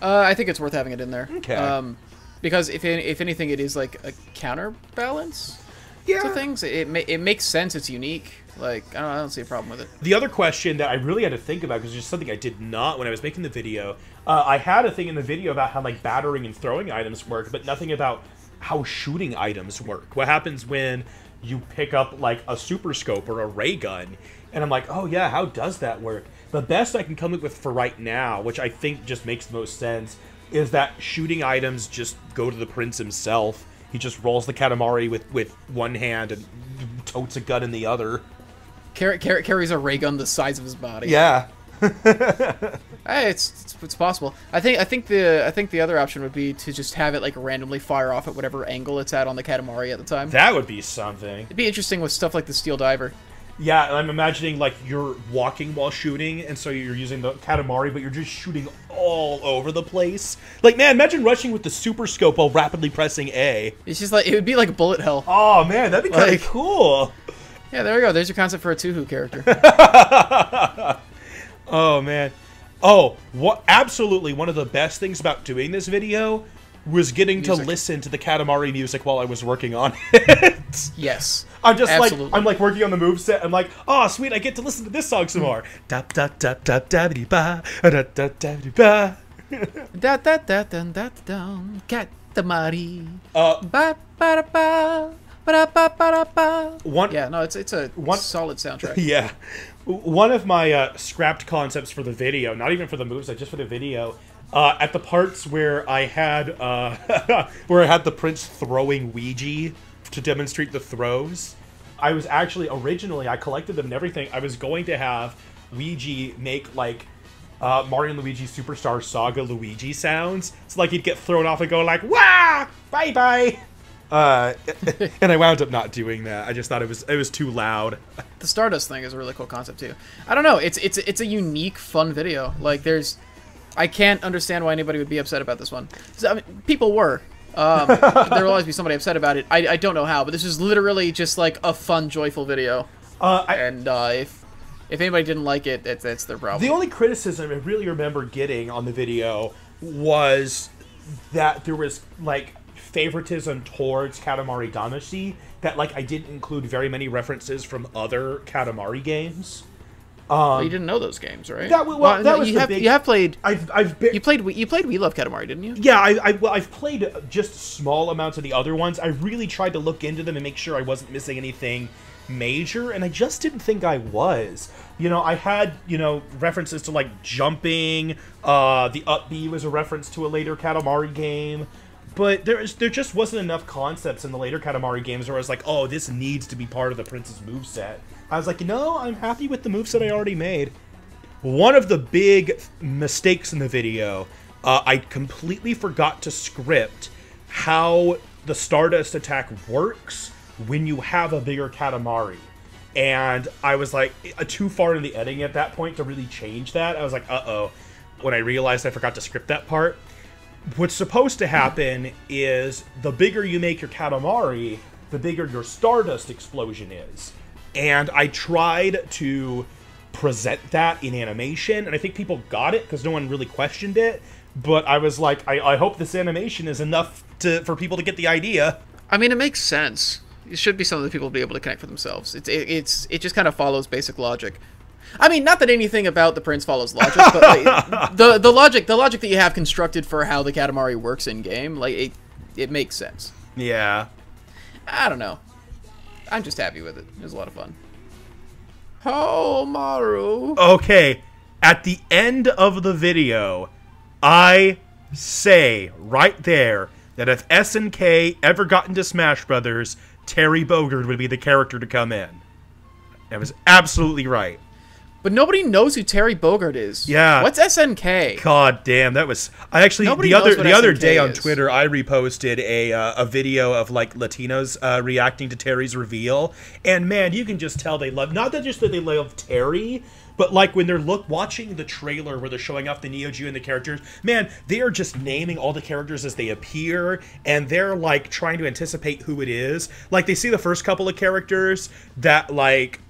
I think it's worth having it in there. Okay. Because if anything, it is like a counterbalance to things. It makes sense. It's unique. Like I don't see a problem with it. The other question that I really had to think about, because it's just something I did not when I was making the video. I had a thing in the video about how like battering and throwing items work, but nothing about how shooting items work. What happens when you pick up like a super scope or a ray gun? And I'm like, oh yeah, how does that work? The best I can come up with for right now, which I think just makes the most sense, is that shooting items just go to the Prince himself. He just rolls the Katamari with one hand and totes a gun in the other. Carries a ray gun the size of his body. Yeah. Hey, it's possible. I think the other option would be to just have it like randomly fire off at whatever angle it's at on the Katamari at the time. That would be something. It'd be interesting with stuff like the Steel Diver. Yeah, I'm imagining, like, you're walking while shooting, and so you're using the Katamari, but you're just shooting all over the place. Like, man, imagine rushing with the Super Scope while rapidly pressing A. It's just like, it would be like bullet hell. Oh, man, that'd be kind of Like- cool. Yeah, there we go. There's your concept for a Tuhu character. Oh, man. Oh, absolutely one of the best things about doing this video was getting to Music. listen to the Katamari music while I was working on it. Yes. I'm just Absolutely. like, I'm like working on the moveset. I'm like, oh, sweet, I get to listen to this song some more. Dap dap dap dap dabby ba da da da ba. Da da da dun da dun Katamari. Uh, Ba ba da ba ba ba ba ba. One, Yeah, no, it's a solid soundtrack. yeah. One of my scrapped concepts for the video, not even for the moveset, just for the video, at the parts where I had the Prince throwing Ouija to demonstrate the throws, I was actually originally, I collected them and everything. I was going to have Ouija make like Mario and Luigi Superstar Saga Luigi sounds, so like he'd get thrown off and go like, "Wah! Bye bye." And I wound up not doing that. I just thought it was too loud. The Stardust thing is a really cool concept too. I don't know. It's a unique, fun video. Like I can't understand why anybody would be upset about this one. So, I mean, people were. There will always be somebody upset about it. I don't know how, but this is literally just like a fun, joyful video. If anybody didn't like it, that's their problem. The only criticism I really remember getting on the video was that there was like favoritism towards Katamari Damacy, that like I didn't include very many references from other Katamari games. Well, you didn't know those games, right? That was the big. You have played. You played We Love Katamari, didn't you? Yeah, I've played just small amounts of the other ones. I really tried to look into them and make sure I wasn't missing anything major, and I just didn't think I was. You know, I had, references to like jumping. The up B was a reference to a later Katamari game. But there just wasn't enough concepts in the later Katamari games where I was like, oh, this needs to be part of the Princess moveset. I was like, I'm happy with the moveset I already made. One of the big mistakes in the video, I completely forgot to script how the Stardust attack works when you have a bigger Katamari. And I was like too far in the editing at that point to really change that. I was like, uh-oh, when I realized I forgot to script that part. What's supposed to happen is the bigger you make your Katamari, the bigger your Stardust explosion is. And I tried to present that in animation, and I think people got it because no one really questioned it. But I was like, I hope this animation is enough for people to get the idea. I mean, it makes sense. It should be something that people will be able to connect for themselves. It just kind of follows basic logic. I mean, not that anything about the Prince follows logic, but like, the logic that you have constructed for how the Katamari works in game, like it makes sense. Yeah. I don't know. I'm just happy with it. It was a lot of fun. Oh, Maru. Okay, at the end of the video, I say right there that if SNK ever got into Smash Brothers, Terry Bogard would be the character to come in. I was absolutely right. But nobody knows who Terry Bogard is. Yeah. What's SNK? God damn, that was... I actually... Nobody the knows what other SNK day on is. Twitter, I reposted a video of, like, Latinos reacting to Terry's reveal. And, man, you can just tell they love... Not that just that they love Terry, but, like, when they're watching the trailer where they're showing off the Neo Geo and the characters, man, they are just naming all the characters as they appear, and they're, like, trying to anticipate who it is. Like, they see the first couple of characters that, like,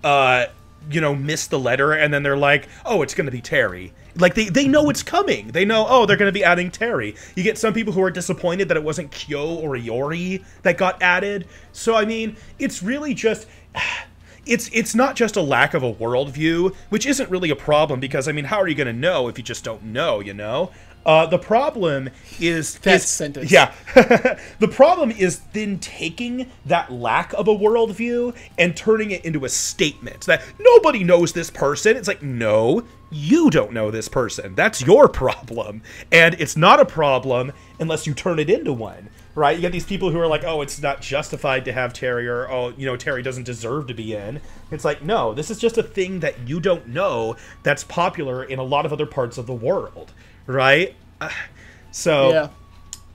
miss the letter, and then they're like, oh, it's going to be Terry. Like, they know it's coming. They know, oh, they're going to be adding Terry. You get some people who are disappointed that it wasn't Kyo or Iori that got added. So, I mean, it's really just... It's not just a lack of a worldview, which isn't really a problem, because, I mean, how are you going to know if you just don't know, you know? The problem is... That sentence. Yeah. The problem is then taking that lack of a worldview and turning it into a statement that nobody knows this person. It's like, no, you don't know this person. That's your problem. And it's not a problem unless you turn it into one. Right? You get these people who are like, oh, it's not justified to have Terry, or, oh, Terry doesn't deserve to be in. It's like, no, this is just a thing that you don't know that's popular in a lot of other parts of the world. Right? So, yeah.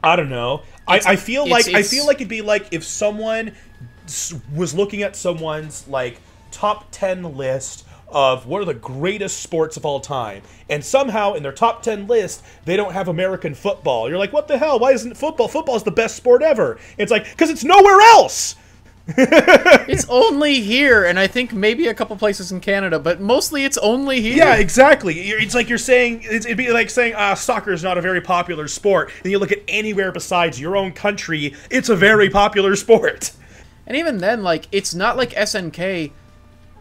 I don't know. I feel like it'd be like if someone was looking at someone's, like, top 10 list of what are the greatest sports of all time, and somehow in their top 10 list they don't have American football. You're like, what the hell? Why isn't football? Football's the best sport ever. It's like, because it's nowhere else. It's only here, and I think maybe a couple places in Canada, but mostly it's only here. Yeah, exactly. It's like you're saying, it'd be like saying soccer is not a very popular sport, and you look at anywhere besides your own country, it's a very popular sport. And even then, like, it's not like SNK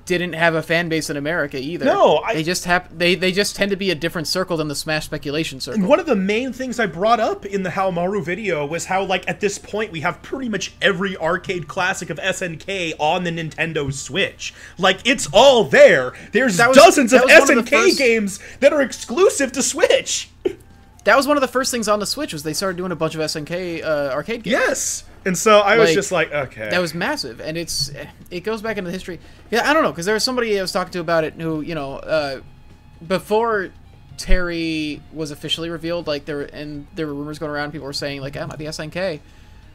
didn't have a fan base in America either. No, they just they just tend to be a different circle than the Smash speculation circle. And one of the main things I brought up in the Haomaru video was how, like, at this point we have pretty much every arcade classic of SNK on the Nintendo Switch. Like, it's all there. There's dozens of SNK games that are exclusive to Switch. That was one of the first things on the Switch, was they started doing a bunch of SNK arcade games. Yes. And so I was just like, okay. That was massive, and it goes back into the history. Yeah, I don't know, because there was somebody I was talking to about it who, before Terry was officially revealed, like, there were rumors going around, people were saying, like, it might be SNK.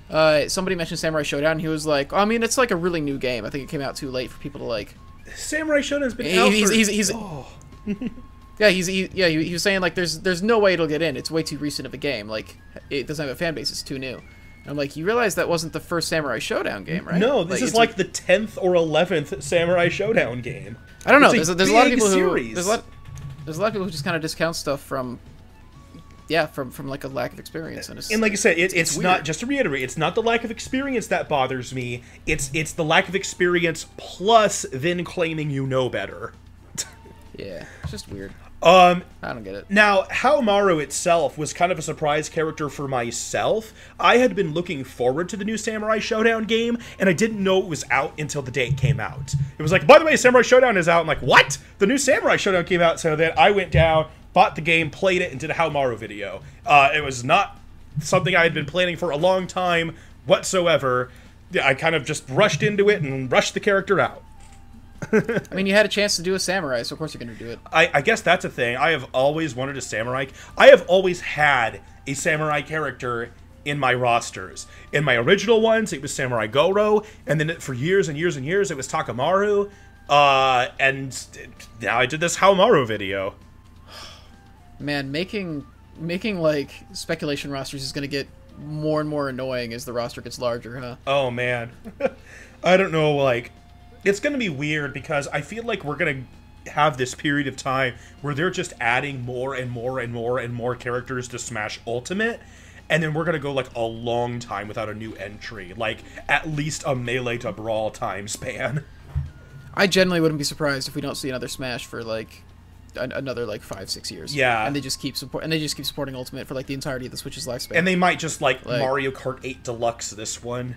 somebody mentioned Samurai Showdown, and he was like, I mean, it's like a really new game. I think it came out too late for people to like. Samurai Showdown's been out Yeah, he was saying like there's no way it'll get in. It's way too recent of a game. Like it doesn't have a fan base. It's too new. And I'm like, you realize that wasn't the first Samurai Showdown game, right? No, this is like the 10th or 11th Samurai Showdown game. I don't know. There's a lot of people series. There's a lot of people who just kind of discount stuff from like a lack of experience. And like I said, it's not, just to reiterate, it's not the lack of experience that bothers me. It's the lack of experience plus then claiming you know better. Yeah, it's just weird. I don't get it. Now, Haohmaru itself was kind of a surprise character for myself. I had been looking forward to the new Samurai Showdown game, and I didn't know it was out until the day it came out. It was like, by the way, Samurai Showdown is out. I'm like, what? The new Samurai Showdown came out, so then I went down, bought the game, played it, and did a Haohmaru video. It was not something I had been planning for a long time whatsoever. I kind of just rushed into it and rushed the character out. I mean, you had a chance to do a samurai, so of course you're going to do it. I guess that's a thing. I have always wanted a samurai. I have always had a samurai character in my rosters. In my original ones, it was Samurai Goro, and then for years and years and years, it was Takamaru. And now I did this Haohmaru video. Man, making like speculation rosters is going to get more and more annoying as the roster gets larger, huh? Oh man, I don't know, like. It's going to be weird because I feel like we're going to have this period of time where they're just adding more and more and more and more characters to Smash Ultimate, and then we're going to go like a long time without a new entry, like at least a Melee to Brawl time span. I generally wouldn't be surprised if we don't see another Smash for like another like 5-6 years. Yeah, and they just keep supporting Ultimate for like the entirety of the Switch's lifespan. And they might just like Mario Kart 8 Deluxe this one.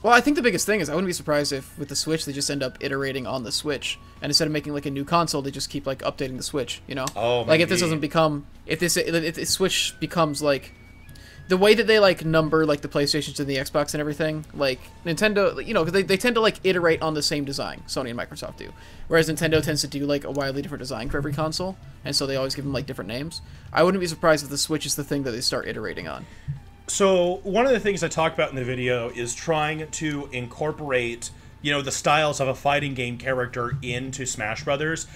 Well, I think the biggest thing is I wouldn't be surprised if with the Switch they just end up iterating on the Switch, and instead of making like a new console, they just keep like updating the Switch. You know, like if this doesn't become if the Switch becomes like the way that they like number like the PlayStations and the Xbox and everything, like Nintendo, you know, because they tend to like iterate on the same design. Sony and Microsoft do, whereas Nintendo tends to do like a wildly different design for every console, and so they always give them like different names. I wouldn't be surprised if the Switch is the thing that they start iterating on. So one of the things I talk about in the video is trying to incorporate, you know, the styles of a fighting game character into Smash Brothers.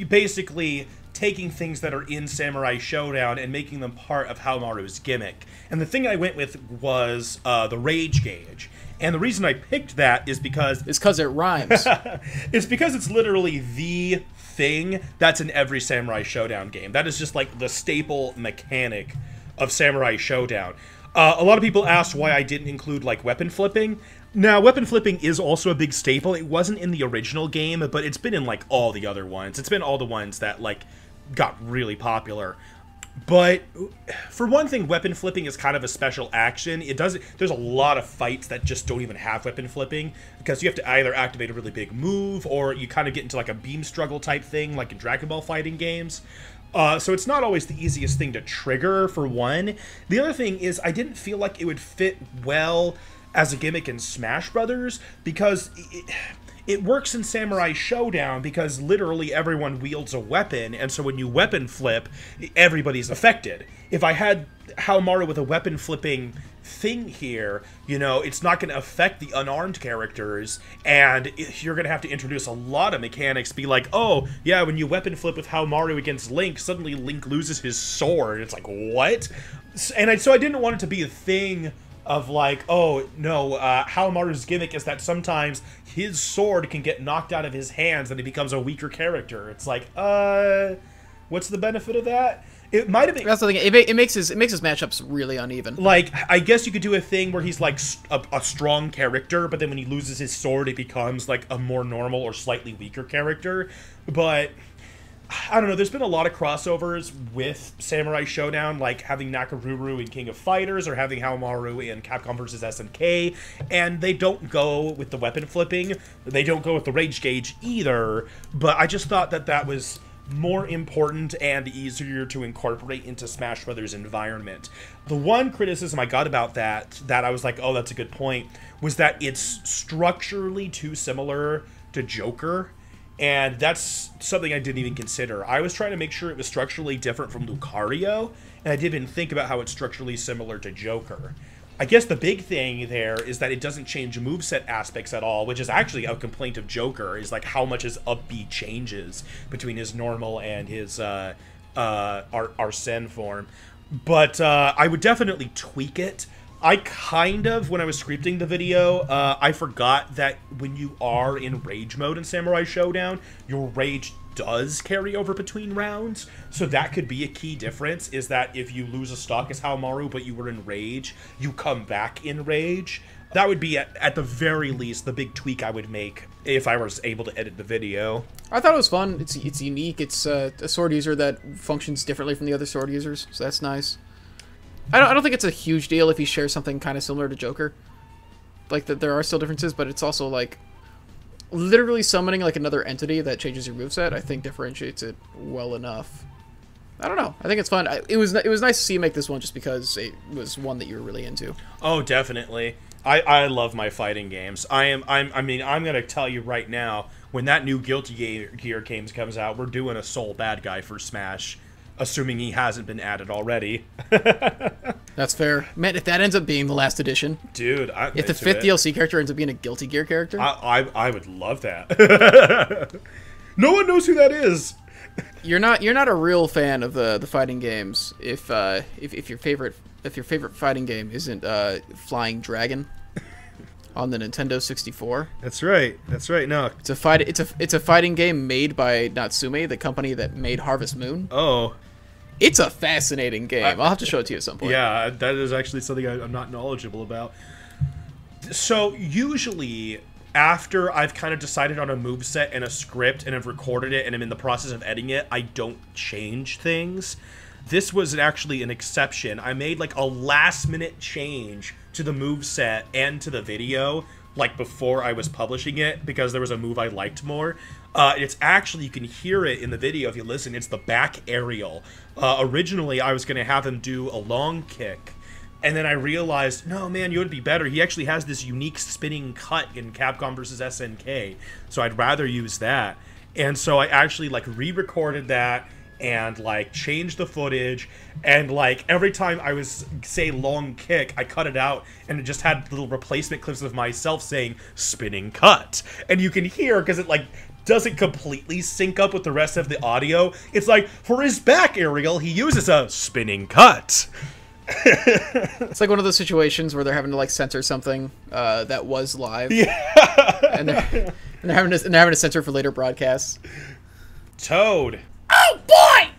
Basically taking things that are in Samurai Showdown and making them part of Haohmaru's gimmick. And the thing I went with was the Rage Gauge. And the reason I picked that is because... It's because it rhymes. It's because it's literally the thing that's in every Samurai Showdown game. That is just like the staple mechanic of Samurai Showdown. A lot of people asked why I didn't include, like, weapon flipping. Now, weapon flipping is also a big staple. It wasn't in the original game, but it's been in, like, all the other ones. It's been all the ones that, like, got really popular. But, for one thing, weapon flipping is kind of a special action. There's a lot of fights that just don't even have weapon flipping, because you have to either activate a really big move, or you kind of get into, like, a beam struggle type thing, like in Dragon Ball fighting games. So it's not always the easiest thing to trigger, for one. The other thing is I didn't feel like it would fit well as a gimmick in Smash Brothers, because it works in Samurai Showdown because literally everyone wields a weapon, and so when you weapon flip, everybody's affected. If I had Haohmaru with a weapon flipping thing here, you know, it's not going to affect the unarmed characters, and you're going to have to introduce a lot of mechanics. Be like, oh, yeah, when you weapon flip with Haohmaru against Link, suddenly Link loses his sword. It's like, what? And so I didn't want it to be a thing of like, oh, no, Haohmaru's gimmick is that sometimes his sword can get knocked out of his hands and he becomes a weaker character. It's like, what's the benefit of that? It might have been. That's the thing. It makes his matchups really uneven. Like, I guess you could do a thing where he's like a strong character, but then when he loses his sword, it becomes like a more normal or slightly weaker character. But I don't know. There's been a lot of crossovers with Samurai Showdown, like having Nakaruru in King of Fighters or having Haohmaru in Capcom vs. SNK, and they don't go with the weapon flipping. They don't go with the Rage Gauge either. But I just thought that that was more important and easier to incorporate into Smash Brothers' environment. The one criticism I got about that I was like, oh, that's a good point, was that it's structurally too similar to Joker, and that's something I didn't even consider. I was trying to make sure it was structurally different from Lucario, and I didn't think about how it's structurally similar to Joker. I guess the big thing there is that it doesn't change moveset aspects at all, which is actually a complaint of Joker, is like how much his up B changes between his normal and his Arsene form. But I would definitely tweak it. I kind of, when I was scripting the video, I forgot that when you are in rage mode in Samurai Showdown, your rage does carry over between rounds. So that could be a key difference, is that if you lose a stock as Haohmaru, but you were in rage, you come back in rage. That would be, at the very least, the big tweak I would make if I was able to edit the video. I thought it was fun. It's unique. It's a sword user that functions differently from the other sword users, so that's nice. I don't think it's a huge deal if he shares something kind of similar to Joker. Like, that there are still differences, but it's also, like, literally summoning, like, another entity that changes your moveset, I think differentiates it well enough. I don't know. I think it's fun. It was nice to see you make this one just because it was one that you were really into. Oh, definitely. I love my fighting games. I'm gonna tell you right now, when that new Guilty Gear comes out, we're doing a Soul Bad Guy for Smash, assuming he hasn't been added already. That's fair. Man, if that ends up being the last edition, dude, if the 5th DLC character ends up being a Guilty Gear character, I would love that. No one knows who that is. You're not a real fan of the fighting games if your favorite fighting game isn't Flying Dragon on the Nintendo 64. That's right. No, it's a fighting game made by Natsume, the company that made Harvest Moon. Oh, it's a fascinating game. I'll have to show it to you at some point. Yeah, that is actually something I'm not knowledgeable about. So usually, after I've kind of decided on a moveset and a script and I've recorded it and I'm in the process of editing it, I don't change things. This was actually an exception. I made like a last-minute change to the moveset and to the video, like before I was publishing it, because there was a move I liked more. It's actually, you can hear it in the video if you listen, it's the back aerial. Originally, I was going to have him do a long kick, and then I realized, no, man, you would be better. He actually has this unique spinning cut in Capcom vs. SNK, so I'd rather use that. And so I actually, like, re-recorded that and, like, changed the footage, and, like, every time I was, say, long kick, I cut it out, and it just had little replacement clips of myself saying, spinning cut. And you can hear, because it, like, doesn't completely sync up with the rest of the audio. It's like, for his back aerial, he uses a spinning cut. It's like one of those situations where they're having to like censor something that was live, and they're having to censor for later broadcasts. Toad. Oh boy!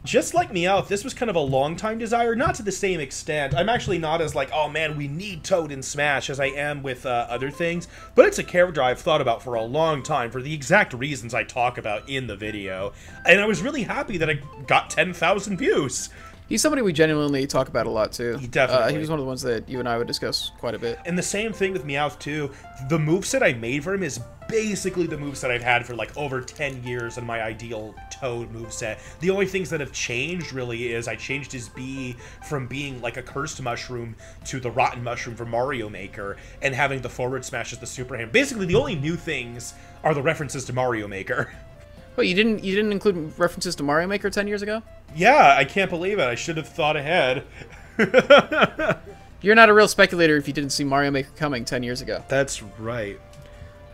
Just like Meowth, this was kind of a long-time desire, not to the same extent. I'm actually not as like, oh man, we need Toad in Smash as I am with other things, but it's a character I've thought about for a long time for the exact reasons I talk about in the video, and I was really happy that I got 10,000 views. He's somebody we genuinely talk about a lot, too. He definitely. He was one of the ones that you and I would discuss quite a bit. And the same thing with Meowth, too. The moveset I made for him is basically the moveset I've had for, like, over 10 years in my ideal Toad moveset. The only things that have changed, really, is I changed his B from being, like, a cursed mushroom to the rotten mushroom for Mario Maker, and having the forward smash as the super hand. Basically, the only new things are the references to Mario Maker. Wait, you didn't include references to Mario Maker 10 years ago? Yeah, I can't believe it. I should have thought ahead. You're not a real speculator if you didn't see Mario Maker coming 10 years ago. That's right.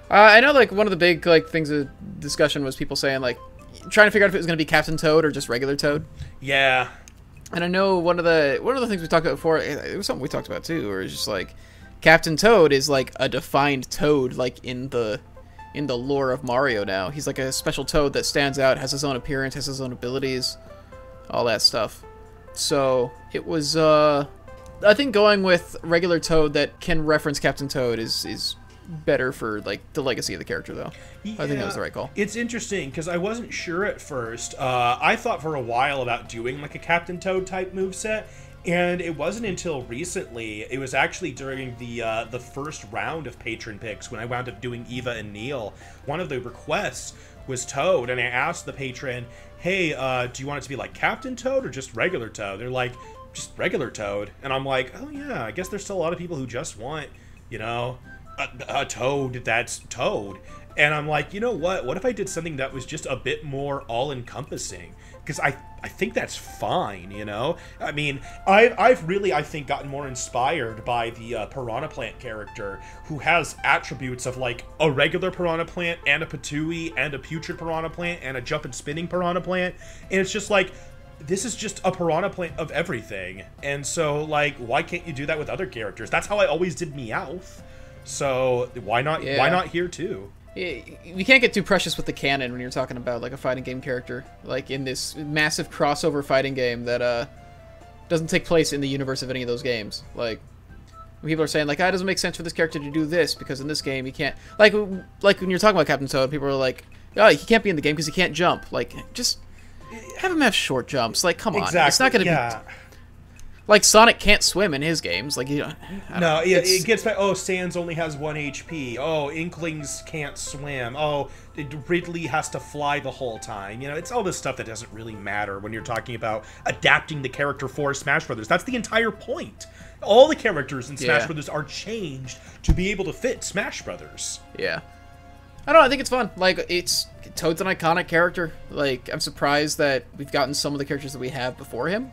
I know, like, one of the big, like, things of discussion was people saying, like, trying to figure out if it was going to be Captain Toad or just regular Toad. Yeah. And I know one of the things we talked about before, it was something we talked about, too, where it's just, like, Captain Toad is, like, a defined Toad, like, in the lore of Mario now. He's like a special Toad that stands out, has his own appearance, has his own abilities, all that stuff. So it was, I think going with regular Toad that can reference Captain Toad is better for, like, the legacy of the character, though. Yeah, I think that was the right call. It's interesting, because I wasn't sure at first. I thought for a while about doing, like, a Captain Toad type moveset, and it wasn't until recently, it was actually during the first round of patron picks when I wound up doing Eva and Neil. One of the requests was Toad, and I asked the patron, hey, do you want it to be like Captain Toad or just regular Toad? They're like, just regular Toad. And I'm like, oh yeah, I guess there's still a lot of people who just want, you know, a Toad that's Toad. And I'm like, you know what? What if I did something that was just a bit more all-encompassing? Because I think that's fine, you know? I mean, I've really, I think, gotten more inspired by the Piranha Plant character, who has attributes of, like, a regular Piranha Plant, and a Patooey, and a Putrid Piranha Plant, and a Jump and Spinning Piranha Plant. And it's just like, this is just a Piranha Plant of everything. And so, like, why can't you do that with other characters? That's how I always did Meowth. So, why not here, too? You can't get too precious with the canon when you're talking about like a fighting game character, like in this massive crossover fighting game that doesn't take place in the universe of any of those games. Like when people are saying like, it doesn't make sense for this character to do this because in this game he can't. Like when you're talking about Captain Toad, people are like, oh, he can't be in the game because he can't jump. Like just have him have short jumps. Like come on, it's not gonna be. Like, Sonic can't swim in his games. Like, it gets back. Oh, Sans only has 1 HP. Oh, Inklings can't swim. Oh, Ridley has to fly the whole time. You know, it's all this stuff that doesn't really matter when you're talking about adapting the character for Smash Brothers. That's the entire point. All the characters in Smash Brothers are changed to be able to fit Smash Brothers. Yeah. I don't know, I think it's fun. Like, Toad's an iconic character. Like, I'm surprised that we've gotten some of the characters that we have before him.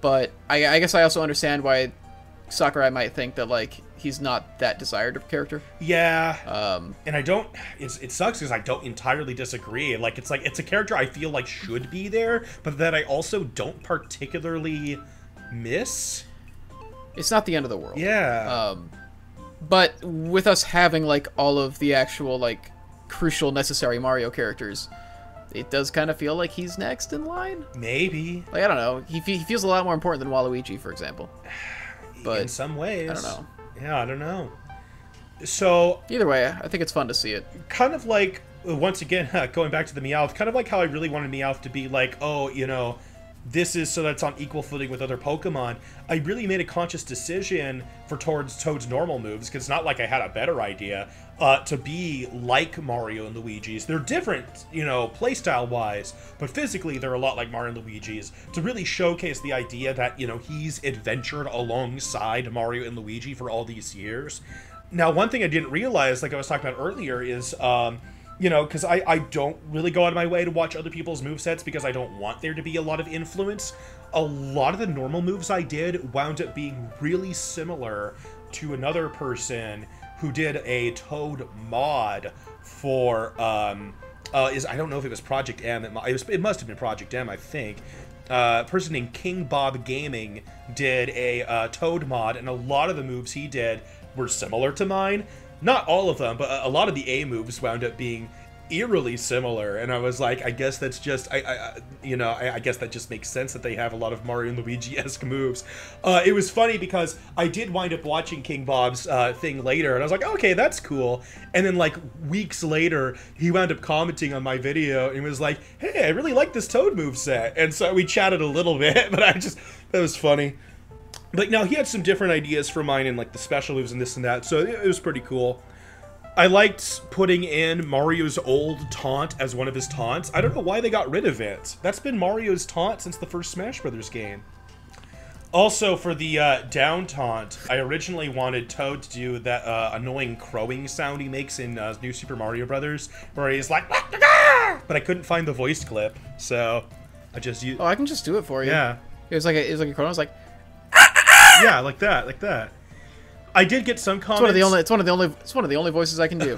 But I guess I also understand why Sakurai might think that, like, he's not that desired of a character. Yeah. And I don't... It sucks because I don't entirely disagree. Like, it's a character I feel like should be there, but that I also don't particularly miss. It's not the end of the world. Yeah. But with us having, like, all of the actual, like, crucial, necessary Mario characters... It does kind of feel like he's next in line. Maybe. Like, I don't know. He feels a lot more important than Waluigi, for example. But in some ways. I don't know. Yeah, I don't know. So... Either way, I think it's fun to see it. Kind of like, once again, going back to the Meowth, kind of like how I really wanted Meowth to be like, oh, you know, this is so that's on equal footing with other Pokemon. I really made a conscious decision towards Toad's normal moves, because it's not like I had a better idea, to be like Mario and Luigi's. They're different, you know, playstyle-wise, but physically they're a lot like Mario and Luigi's, to really showcase the idea that, you know, he's adventured alongside Mario and Luigi for all these years. Now, one thing I didn't realize, like I was talking about earlier, is... you know, because I don't really go out of my way to watch other people's movesets because I don't want there to be a lot of influence. A lot of the normal moves I did wound up being really similar to another person who did a Toad mod for, I don't know if it was Project M. It must have been Project M, I think. A person named King Bob Gaming did a Toad mod, and a lot of the moves he did were similar to mine. Not all of them, but a lot of the A moves wound up being eerily similar, and I was like, I guess that's just, I guess that just makes sense that they have a lot of Mario and Luigi-esque moves. It was funny because I did wind up watching King Bob's thing later, and I was like, okay, that's cool. And then, like, weeks later, he wound up commenting on my video, and was like, hey, I really like this Toad moveset. And so we chatted a little bit, but that was funny. But no, he had some different ideas for mine and like the special moves and this and that, so it was pretty cool. I liked putting in Mario's old taunt as one of his taunts. I don't know why they got rid of it. That's been Mario's taunt since the first Smash Brothers game. Also, for the down taunt, I originally wanted Toad to do that annoying crowing sound he makes in New Super Mario Brothers, where he's like, but I couldn't find the voice clip, so I just used... Oh, I can just do it for you. Yeah. It was like a crow. I was like... Yeah, like that. I did get some comments. It's one of the only voices I can do.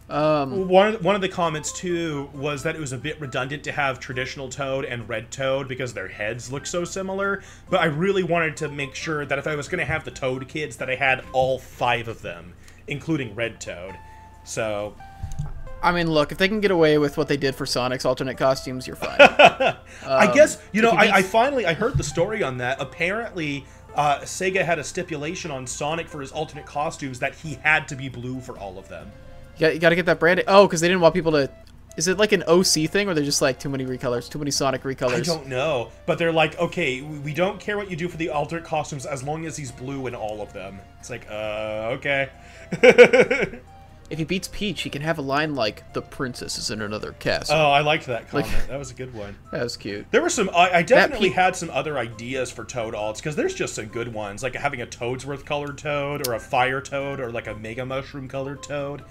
One of the comments too was that it was a bit redundant to have traditional Toad and Red Toad because their heads look so similar. But I really wanted to make sure that if I was going to have the Toad kids, that I had all 5 of them, including Red Toad. So, I mean, look, if they can get away with what they did for Sonic's alternate costumes, you're fine. I guess, you know, I heard the story on that. Apparently, Sega had a stipulation on Sonic for his alternate costumes that he had to be blue for all of them. You gotta get that branded. Oh, because they didn't want people to... Is it like an OC thing, or they're just like too many recolors, too many Sonic recolors? I don't know, but they're like, okay, we don't care what you do for the alternate costumes as long as he's blue in all of them. It's like, okay. If he beats Peach, he can have a line like, "The princess is in another castle." Oh, I liked that comment. That was a good one. That was cute. There were some... I definitely had some other ideas for Toad alts, because there's just some good ones, like having a Toadsworth colored Toad, or a Fire Toad, or like a Mega Mushroom colored Toad.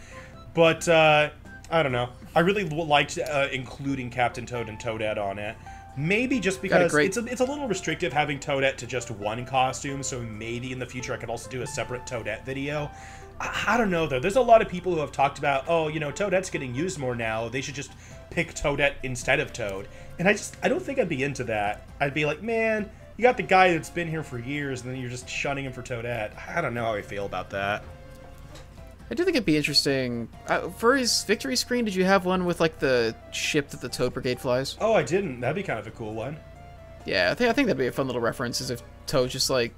But I don't know. I really liked including Captain Toad and Toadette on it. Maybe just because it's a little restrictive having Toadette to just one costume, so maybe in the future I could also do a separate Toadette video. I don't know, though. There's a lot of people who have talked about, oh, you know, Toadette's getting used more now. They should just pick Toadette instead of Toad. And I don't think I'd be into that. I'd be like, man, you got the guy that's been here for years, and then you're just shunning him for Toadette. I don't know how I feel about that. I do think it'd be interesting. For his victory screen, did you have one with, like, the ship that the Toad Brigade flies? Oh, I didn't. That'd be kind of a cool one. Yeah, I think that'd be a fun little reference, is if Toad just, like,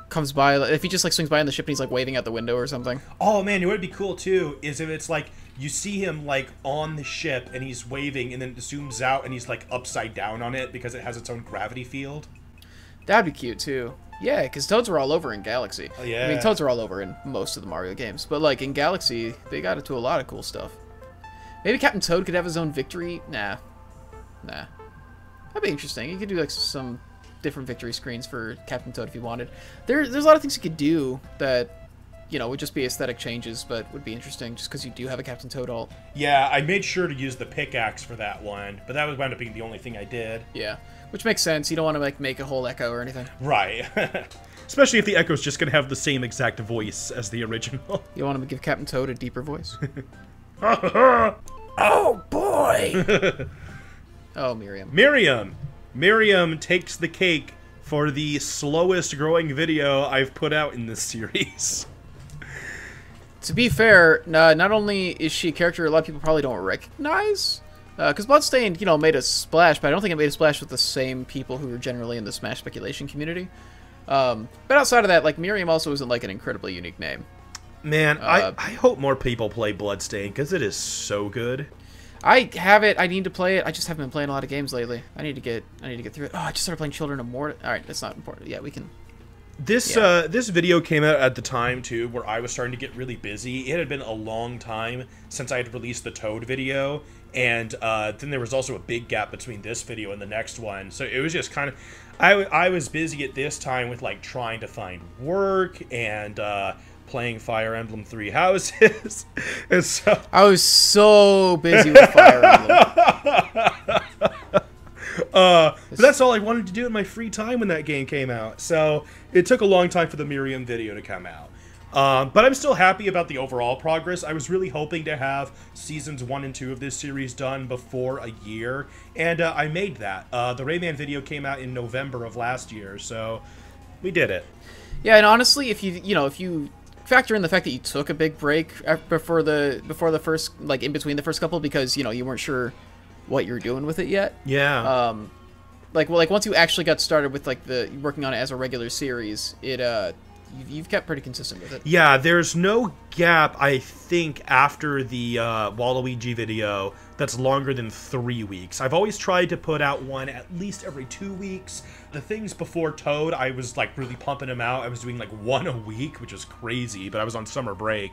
comes by, if he just, like, swings by in the ship and he's, like, waving out the window or something. Oh, man, what would be cool, too, is if it's, like, you see him, like, on the ship and he's waving and then it zooms out and he's, like, upside down on it because it has its own gravity field. That'd be cute, too. Yeah, because Toads are all over in Galaxy. Oh, yeah. I mean, Toads are all over in most of the Mario games. But, like, in Galaxy, they got into a lot of cool stuff. Maybe Captain Toad could have his own victory? Nah. That'd be interesting. You could do, like, some different victory screens for Captain Toad if you wanted. There's a lot of things you could do that, you know, would just be aesthetic changes, but would be interesting just because you do have a Captain Toad alt. Yeah, I made sure to use the pickaxe for that one, but that was wound up being the only thing I did. Yeah. Which makes sense. You don't want to, like, make a whole echo or anything. Right. Especially if the echo's just going to have the same exact voice as the original. You want to give Captain Toad a deeper voice? Oh, boy! Oh, Miriam. Miriam takes the cake for the slowest growing video I've put out in this series. To be fair, not only is she a character a lot of people probably don't recognize... Because Bloodstained, you know, made a splash, but I don't think it made a splash with the same people who are generally in the Smash speculation community. But outside of that, like, Miriam also isn't, like, an incredibly unique name. Man, I hope more people play Bloodstained, because it is so good. I have it. I need to play it. I just haven't been playing a lot of games lately. I need to get through it. Oh, I just started playing Children of Morta. All right, that's not important. Yeah, we can... This this video came out at the time, too, where I was starting to get really busy. It had been a long time since I had released the Toad video, and then there was also a big gap between this video and the next one. So it was just kind of... I was busy at this time with, like, trying to find work and playing Fire Emblem Three Houses. And so... I was so busy with Fire Emblem. But that's all I wanted to do in my free time when that game came out. So it took a long time for the Miriam video to come out. But I'm still happy about the overall progress. I was really hoping to have seasons 1 and 2 of this series done before a year, and I made that. The Rayman video came out in November of last year, so we did it. Yeah, and honestly, if you factor in the fact that you took a big break before the first, like, in between the first couple, because, you know, you weren't sure what you're doing with it yet. Yeah. Like once you actually got started with, like, working on it as a regular series, you've kept pretty consistent with it. Yeah, there's no gap, I think, after the Waluigi video that's longer than 3 weeks. I've always tried to put out one at least every 2 weeks. The things before Toad, I was, like, really pumping them out. I was doing, like, one a week, which was crazy, but I was on summer break.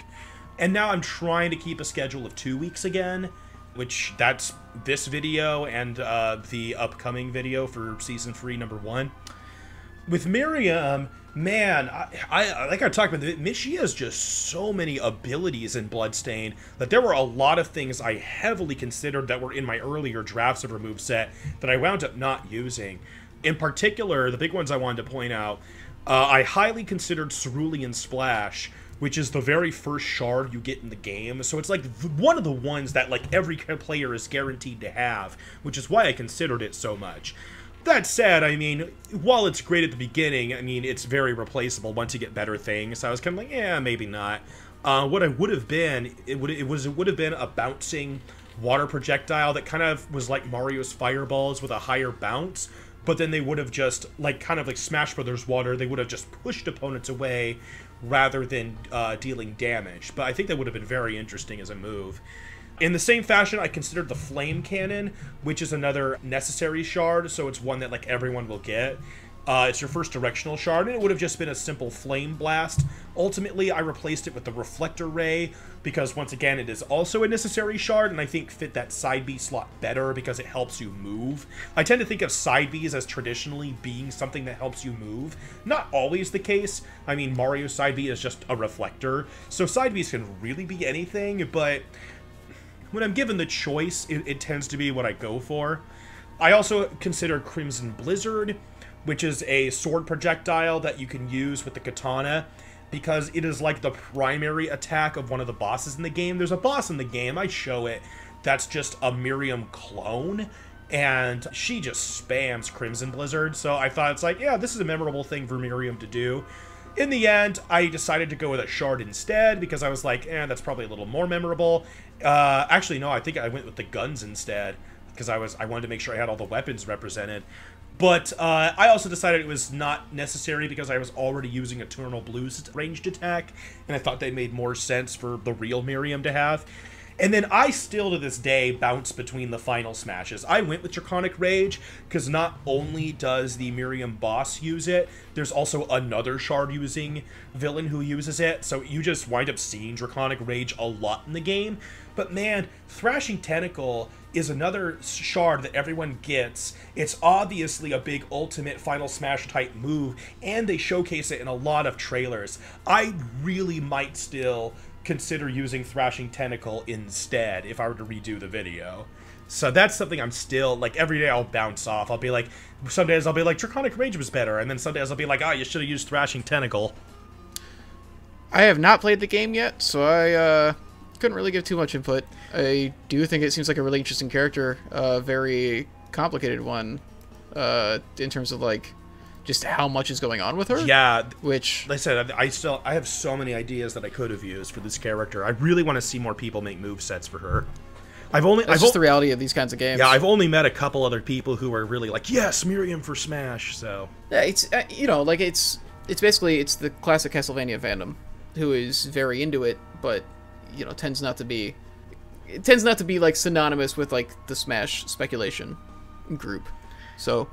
And now I'm trying to keep a schedule of 2 weeks again, which that's this video and the upcoming video for Season 3, number 1. With Miriam, man, I like I talked about, she has just so many abilities in Bloodstained that there were a lot of things I heavily considered that were in my earlier drafts of her moveset that I wound up not using. In particular, the big ones I wanted to point out, I highly considered Cerulean Splash, which is the very first shard you get in the game. So it's like one of the ones that, like, every player is guaranteed to have, which is why I considered it so much. That said, I mean, while it's great at the beginning, I mean, it's very replaceable once you get better things. So I was kind of like, yeah, maybe not. What I would have been, it would have been a bouncing water projectile that kind of was like Mario's fireballs with a higher bounce. But then they would have just, like, kind of like Smash Brothers water, they would have just pushed opponents away rather than dealing damage. But I think that would have been very interesting as a move. In the same fashion, I considered the Flame Cannon, which is another necessary shard, so it's one that, like, everyone will get. It's your first directional shard, and it would have just been a simple flame blast. Ultimately, I replaced it with the reflector ray, because once again, it is also a necessary shard, and I think fit that side B slot better because it helps you move. I tend to think of side Bs as traditionally being something that helps you move. Not always the case. I mean, Mario side B is just a reflector, so side Bs can really be anything, but when I'm given the choice, it tends to be what I go for. I also consider Crimson Blizzard, which is a sword projectile that you can use with the katana, because it is like the primary attack of one of the bosses in the game. There's a boss in the game, I show it, that's just a Miriam clone, and she just spams Crimson Blizzard, so I thought it's like, yeah, this is a memorable thing for Miriam to do. In the end, I decided to go with a shard instead, because I was like, that's probably a little more memorable. Actually, no, I think I went with the guns instead, because I wanted to make sure I had all the weapons represented. But I also decided it was not necessary because I was already using Eternal Blue's ranged attack, and I thought they made more sense for the real Miriam to have. And then I still, to this day, bounce between the final smashes. I went with Draconic Rage, because not only does the Miriam boss use it, there's also another shard-using villain who uses it, so you just wind up seeing Draconic Rage a lot in the game. But man, Thrashing Tentacle is another shard that everyone gets. It's obviously a big ultimate Final Smash type move, and they showcase it in a lot of trailers. I really might still consider using Thrashing Tentacle instead if I were to redo the video. So that's something I'm still, like, every day I'll bounce off. I'll be like, some days I'll be like, Draconic Rage was better, and then some days I'll be like, you should have used Thrashing Tentacle. I have not played the game yet, so I couldn't really give too much input. I do think it seems like a really interesting character, a very complicated one, in terms of, like, just how much is going on with her. Yeah, which, like I said, I have so many ideas that I could have used for this character. I really want to see more people make movesets for her. That's just the reality of these kinds of games. Yeah, I've only met a couple other people who are really like, yes, Miriam for Smash. So yeah, it's you know, like it's basically the classic Castlevania fandom, who is very into it, but you know tends not to be like synonymous with like the Smash speculation group. So.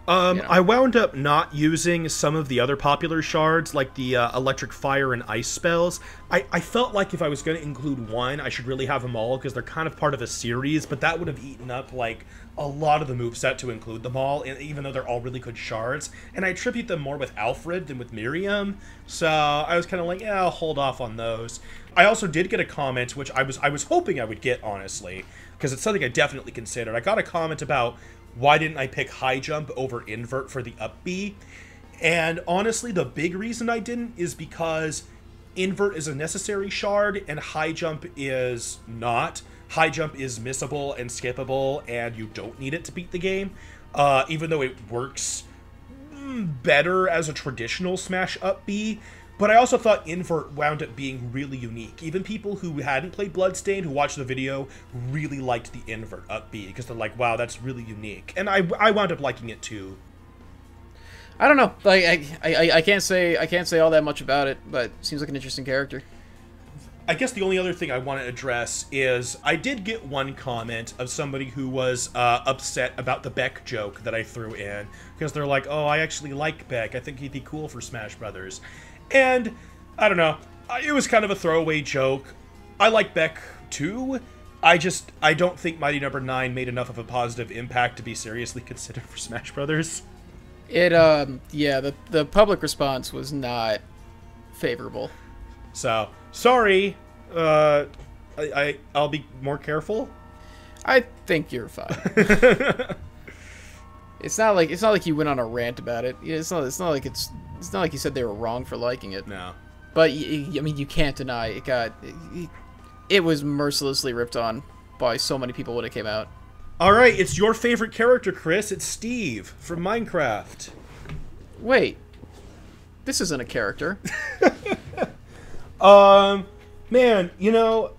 I wound up not using some of the other popular shards, like the electric fire and ice spells. I felt like if I was going to include one, I should really have them all, because they're kind of part of a series, but that would have eaten up, like, a lot of the moveset to include them all, even though they're all really good shards. And I attribute them more with Alfred than with Miriam, so I was kind of like, yeah, I'll hold off on those. I also did get a comment, which I was hoping I would get, honestly, because it's something I definitely considered. I got a comment about, why didn't I pick high jump over invert for the up B? And honestly, the big reason I didn't is because invert is a necessary shard and high jump is not. High jump is missable and skippable, and you don't need it to beat the game, even though it works better as a traditional Smash up B. But I also thought invert wound up being really unique. Even people who hadn't played Bloodstained, who watched the video, really liked the invert up B, because they're like, wow, that's really unique. And I wound up liking it too. I don't know. Like I can't say all that much about it, but it seems like an interesting character. I guess the only other thing I want to address is I did get one comment of somebody who was upset about the Beck joke that I threw in, because they're like, oh, I actually like Beck. I think he'd be cool for Smash Brothers. And, I don't know, it was kind of a throwaway joke. I like Beck, too. I don't think Mighty No. 9 made enough of a positive impact to be seriously considered for Smash Brothers. Yeah, the public response was not favorable. So, sorry. I'll be more careful. I think you're fine. It's not like you went on a rant about it. It's not like you said they were wrong for liking it. No. But I mean, you can't deny it was mercilessly ripped on by so many people when it came out. All right, it's your favorite character, Chris. It's Steve from Minecraft. Wait, this isn't a character. Man, you know,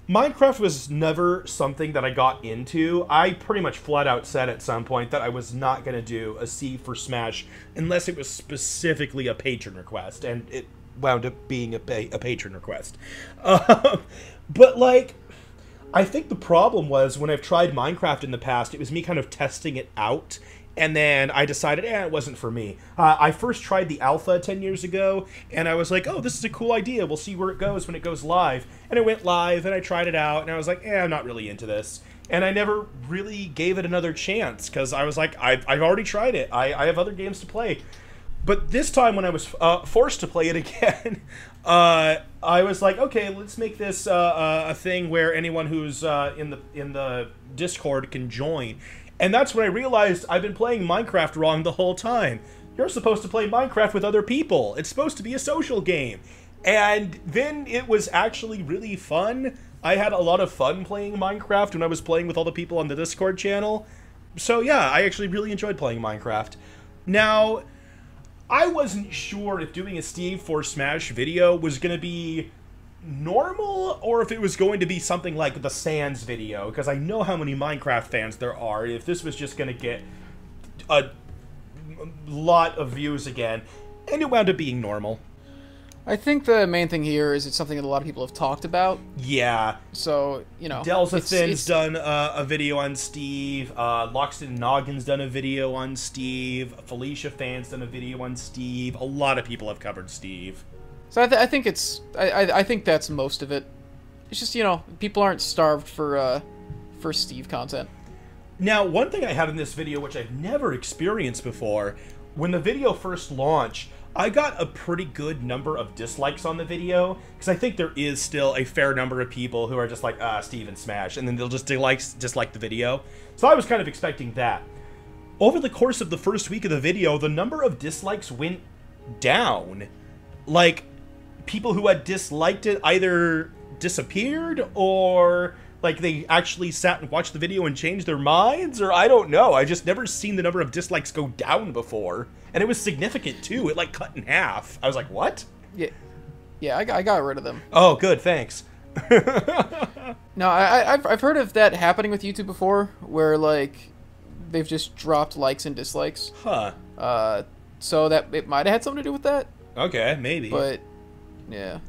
Minecraft was never something that I got into. I pretty much flat out said at some point that I was not going to do a C for Smash unless it was specifically a patron request, and it wound up being a patron request. But, like, I think the problem was when I've tried Minecraft in the past, it was me kind of testing it out, And then I decided, it wasn't for me. I first tried the alpha 10 years ago, and I was like, oh, this is a cool idea. We'll see where it goes when it goes live. And it went live, and I tried it out, and I was like, I'm not really into this. And I never really gave it another chance, because I was like, I've already tried it. I have other games to play. But this time when I was forced to play it again, I was like, okay, let's make this a thing where anyone who's in the Discord can join. And that's when I realized I've been playing Minecraft wrong the whole time. You're supposed to play Minecraft with other people. It's supposed to be a social game. And then it was actually really fun. I had a lot of fun playing Minecraft when I was playing with all the people on the Discord channel. So yeah, I actually really enjoyed playing Minecraft. Now, I wasn't sure if doing a Steve for Smash video was going to be normal or if it was going to be something like the Sans video, because I know how many Minecraft fans there are. If this was just going to get a lot of views again, and it wound up being normal. I think the main thing here is it's something that a lot of people have talked about. Yeah. So, you know. Delzathin's done a video on Steve. Loxton Noggin's done a video on Steve. Felicia Fan's done a video on Steve. A lot of people have covered Steve. So I think it's... I think that's most of it. It's just, you know, people aren't starved for Steve content. Now, one thing I had in this video, which I've never experienced before, when the video first launched, I got a pretty good number of dislikes on the video, because I think there is still a fair number of people who are just like, Steve and Smash, and then they'll just dislike the video. So I was kind of expecting that. Over the course of the first week of the video, the number of dislikes went down. Like, people who had disliked it either disappeared, or like they actually sat and watched the video and changed their minds, or I don't know. I just never seen the number of dislikes go down before. And it was significant too. It like cut in half. I was like, what? Yeah, I got rid of them. Oh, good, thanks. No, I've heard of that happening with YouTube before, where like they've just dropped likes and dislikes. Huh. So that it might have had something to do with that. Okay, maybe. But yeah,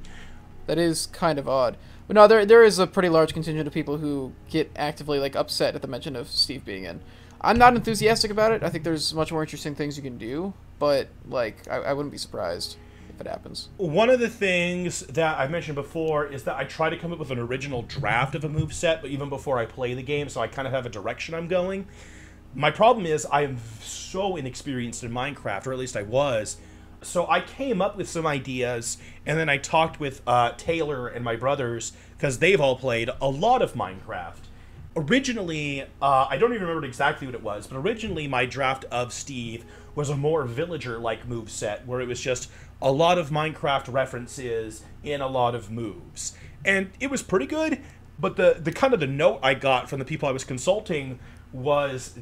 that is kind of odd. But no, there is a pretty large contingent of people who get actively like upset at the mention of Steve being in. I'm not enthusiastic about it. I think there's much more interesting things you can do, but like I wouldn't be surprised if it happens. One of the things that I've mentioned before is that I try to come up with an original draft of a moveset, but even before I play the game, so I kind of have a direction I'm going. My problem is I am so inexperienced in Minecraft, or at least I was. So I came up with some ideas, and then I talked with Taylor and my brothers, because they've all played a lot of Minecraft. Originally, I don't even remember exactly what it was, but originally my draft of Steve was a more villager-like moveset, where it was just a lot of Minecraft references in a lot of moves. And it was pretty good, but the kind of the note I got from the people I was consulting was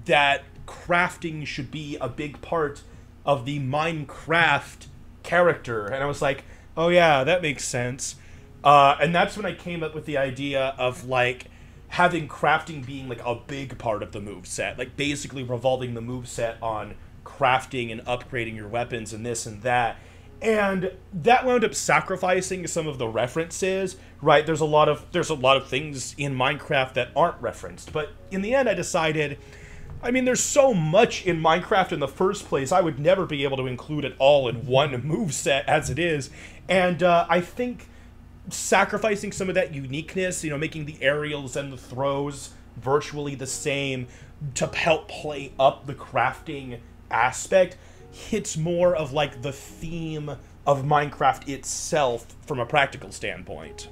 that crafting should be a big part of the Minecraft character. And I was like, oh yeah, that makes sense. And that's when I came up with the idea of like having crafting being like a big part of the moveset, like basically revolving the moveset on crafting and upgrading your weapons and this and that. And that wound up sacrificing some of the references, right? There's a lot of things in Minecraft that aren't referenced, but in the end I decided, I mean, there's so much in Minecraft in the first place, I would never be able to include it all in one moveset as it is. And I think sacrificing some of that uniqueness, you know, making the aerials and the throws virtually the same to help play up the crafting aspect hits more of like the theme of Minecraft itself from a practical standpoint.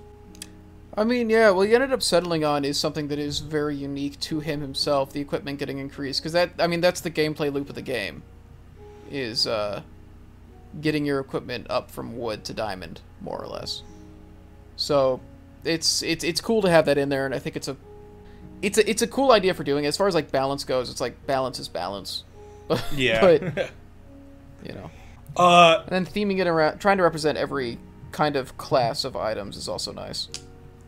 I mean, yeah, what he ended up settling on is something that is very unique to him himself, the equipment getting increased. Because that's the gameplay loop of the game, is getting your equipment up from wood to diamond, more or less. So, it's cool to have that in there, and I think it's a cool idea for doing it. As far as, like, balance goes, it's like, balance is balance. Yeah. But, you know. And then theming it around, trying to represent every kind of class of items is also nice.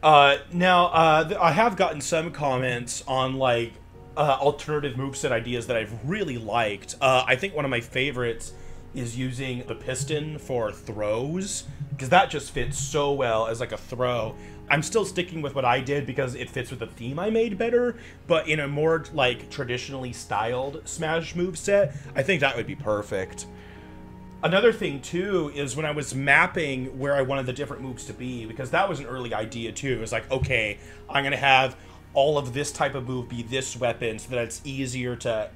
Now, I have gotten some comments on, like, alternative moveset ideas that I've really liked. I think one of my favorites is using the piston for throws, because that just fits so well as, like, a throw. I'm still sticking with what I did because it fits with the theme I made better, but in a more, like, traditionally styled Smash moveset, I think that would be perfect. Another thing, too, is when I was mapping where I wanted the different moves to be, because that was an early idea, too. It was like, okay, I'm going to have all of this type of move be this weapon so that it's easier to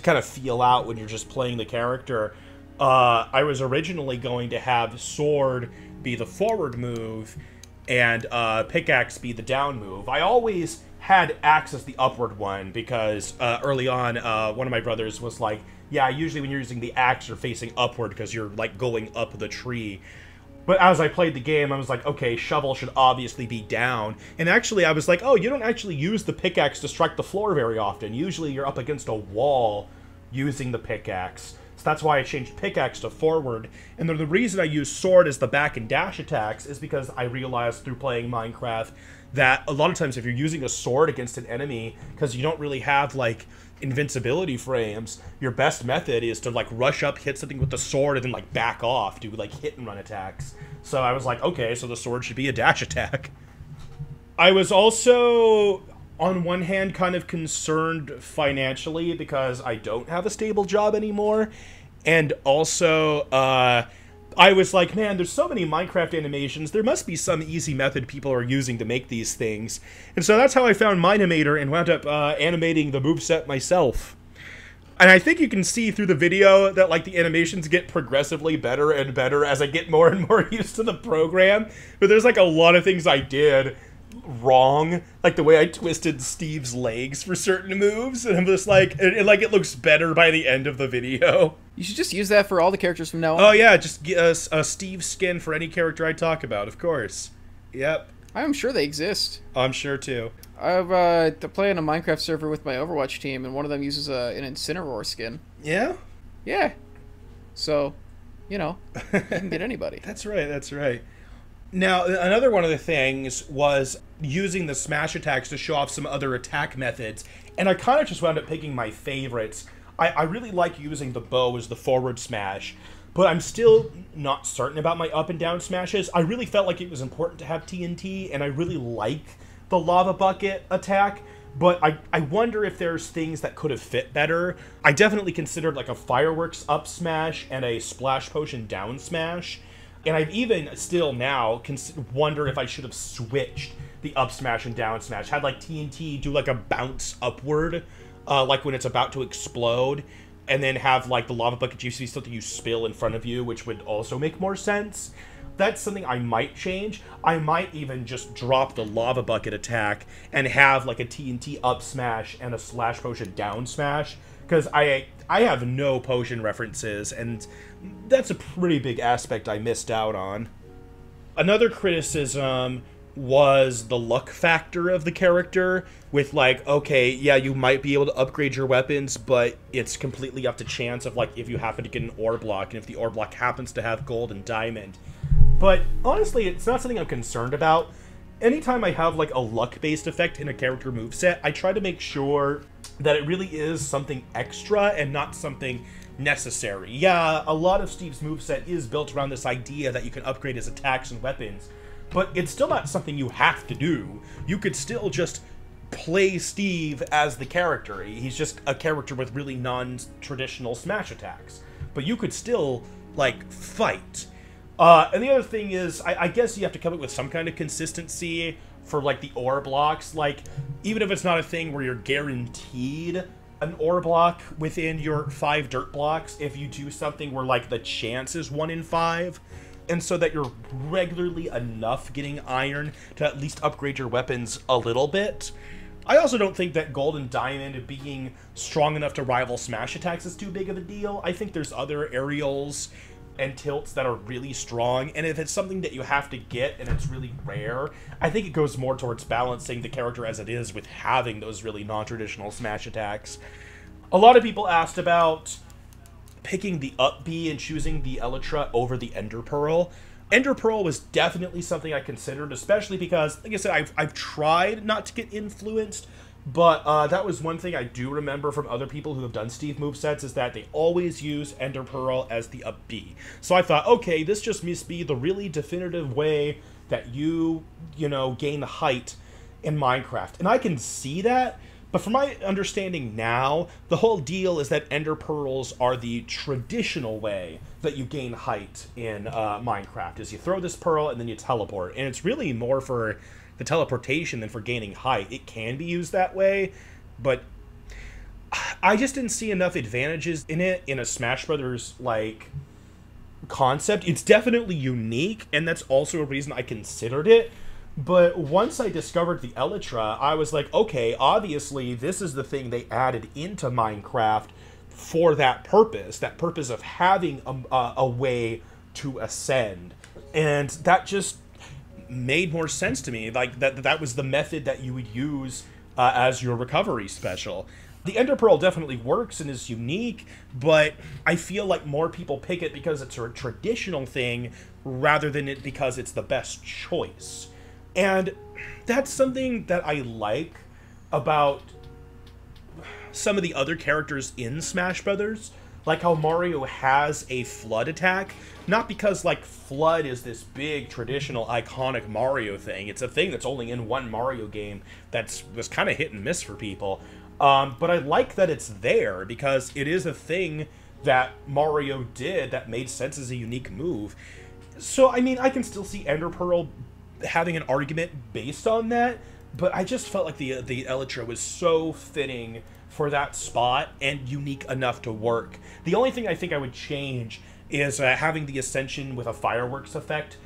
kind of feel out when you're just playing the character. I was originally going to have Sword be the forward move, and Pickaxe be the down move. I always had Axe as the upward one because early on, one of my brothers was like, yeah, usually when you're using the Axe, you're facing upward because you're, like, going up the tree. But as I played the game, I was like, okay, Shovel should obviously be down. And actually, I was like, oh, you don't actually use the Pickaxe to strike the floor very often. Usually you're up against a wall using the Pickaxe. So that's why I changed Pickaxe to forward. And the reason I use Sword as the back and dash attacks is because I realized through playing Minecraft that a lot of times if you're using a sword against an enemy, because you don't really have, like, invincibility frames, your best method is to, like, rush up, hit something with the sword, and then, like, back off, do, like, hit and run attacks. So I was like, okay, so the sword should be a dash attack. I was also, on one hand, kind of concerned financially because I don't have a stable job anymore. And also, I was like, man, there's so many Minecraft animations. There must be some easy method people are using to make these things. And so that's how I found Minimator and wound up animating the moveset myself. And I think you can see through the video that, like, the animations get progressively better and better as I get more and more used to the program. But there's, like, a lot of things I did wrong, like the way I twisted Steve's legs for certain moves, and I'm just like, it looks better by the end of the video. You should just use that for all the characters from now on. Oh yeah, just get a Steve skin for any character I talk about, of course. Yep. I'm sure they exist. I'm sure too. I've to play on a Minecraft server with my Overwatch team, and one of them uses an Incineroar skin. Yeah? Yeah. So, you know, you can get anybody. That's right, that's right. Now, another one of the things was using the smash attacks to show off some other attack methods, and I kind of just wound up picking my favorites. I really like using the bow as the forward smash, but I'm still not certain about my up and down smashes. I really felt like it was important to have TNT, and I really like the lava bucket attack, but I wonder if there's things that could have fit better. I definitely considered like a fireworks up smash and a splash potion down smash. And I've even still now wonder if I should have switched the up smash and down smash. Had like TNT do like a bounce upward, like when it's about to explode, and then have like the lava bucket juice be something you spill in front of you, which would also make more sense. That's something I might change. I might even just drop the lava bucket attack and have like a TNT up smash and a slash potion down smash, because I have no potion references, and that's a pretty big aspect I missed out on. Another criticism was the luck factor of the character, with like, okay, yeah, you might be able to upgrade your weapons, but it's completely up to chance of like if you happen to get an ore block, and if the ore block happens to have gold and diamond. But honestly, it's not something I'm concerned about. Anytime I have like a luck-based effect in a character moveset, I try to make sure that it really is something extra and not something necessary. Yeah, a lot of Steve's moveset is built around this idea that you can upgrade his attacks and weapons, but it's still not something you have to do. You could still just play Steve as the character. He's just a character with really non-traditional smash attacks. But you could still, like, fight. And the other thing is, I guess you have to come up with some kind of consistency for, like, the ore blocks. Like, even if it's not a thing where you're guaranteed an ore block within your 5 dirt blocks, if you do something where, like, the chance is 1 in 5, and so that you're regularly enough getting iron to at least upgrade your weapons a little bit. I also don't think that gold and diamond being strong enough to rival smash attacks is too big of a deal. I think there's other aerials and tilts that are really strong, and if it's something that you have to get and it's really rare, I think it goes more towards balancing the character as it is with having those really non-traditional smash attacks. A lot of people asked about picking the up B and choosing the Elytra over the Ender Pearl. Ender Pearl was definitely something I considered, especially because, like I said, I've tried not to get influenced, but that was one thing I do remember from other people who have done Steve movesets, is that they always use Ender Pearl as the up B. So I thought, okay, this just must be the really definitive way that you know, gain height in Minecraft. And I can see that, but from my understanding now, the whole deal is that ender pearls are the traditional way that you gain height in Minecraft, is you throw this pearl and then you teleport. And it's really more for the teleportation than for gaining height. It can be used that way, but I just didn't see enough advantages in it in a Smash Brothers, like, concept. It's definitely unique, and that's also a reason I considered it. But once I discovered the Elytra, I was like, okay, obviously this is the thing they added into Minecraft for that purpose of having a way to ascend. And that just made more sense to me. Like, that was the method that you would use as your recovery special. The Ender Pearl definitely works and is unique, but I feel like more people pick it because it's a traditional thing rather than it because it's the best choice. And that's something that I like about some of the other characters in Smash Brothers. Like how Mario has a Flood attack, not because, like, Flood is this big, traditional, iconic Mario thing. It's a thing that's only in one Mario game was kind of hit and miss for people. But I like that it's there because it is a thing that Mario did that made sense as a unique move. So, I mean, I can still see Ender Pearl having an argument based on that, but I just felt like the Elytra was so fitting for that spot and unique enough to work. The only thing I think I would change is having the Ascension with a fireworks effect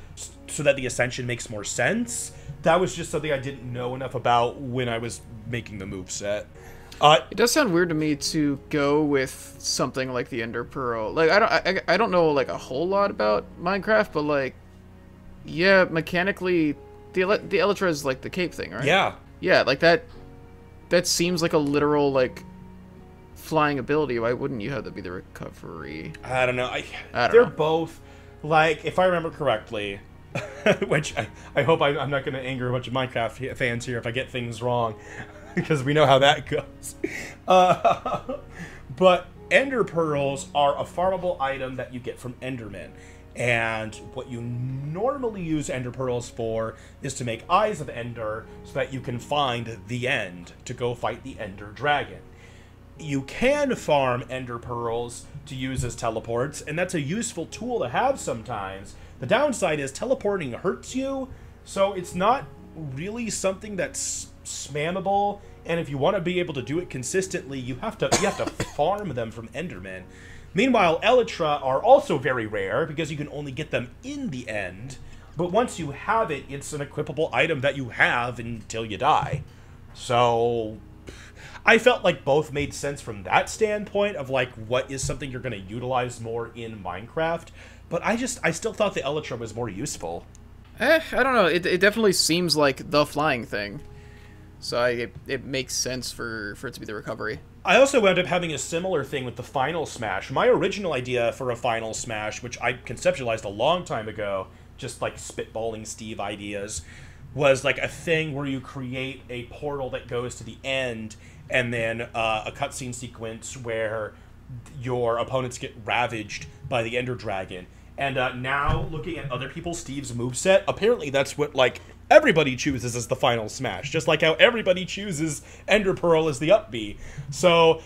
so that the Ascension makes more sense. That was just something I didn't know enough about when I was making the moveset. It does sound weird to me to go with something like the Ender Pearl. Like, I don't know, like, a whole lot about Minecraft, but, like, yeah, mechanically, the Elytra is, like, the cape thing, right? Yeah. Yeah, like, that seems like a literal, like, flying ability. Why wouldn't you have that be the recovery? I don't know. They're both, like, if I remember correctly, which I hope I'm not going to anger a bunch of Minecraft fans here if I get things wrong, because we know how that goes. But Ender Pearls are a farmable item that you get from Endermen. And what you normally use Ender Pearls for is to make Eyes of Ender so that you can find the end to go fight the Ender Dragon. You can farm Ender Pearls to use as teleports, and that's a useful tool to have sometimes. The downside is teleporting hurts you, so it's not really something that's spammable, and if you want to be able to do it consistently, you have to farm them from Endermen. Meanwhile, Elytra are also very rare because you can only get them in the end, but once you have it, it's an equipable item that you have until you die. So I felt like both made sense from that standpoint of, like, what is something you're going to utilize more in Minecraft, but I still thought the Elytra was more useful. I don't know. It definitely seems like the flying thing. So it makes sense for it to be the recovery. I also wound up having a similar thing with the Final Smash. My original idea for a Final Smash, which I conceptualized a long time ago, just like spitballing Steve ideas, was like a thing where you create a portal that goes to the end, and then a cutscene sequence where your opponents get ravaged by the Ender Dragon. And now, looking at other people, Steve's moveset, apparently that's what, like, everybody chooses as the Final Smash, just like how everybody chooses Ender Pearl as the up B. So,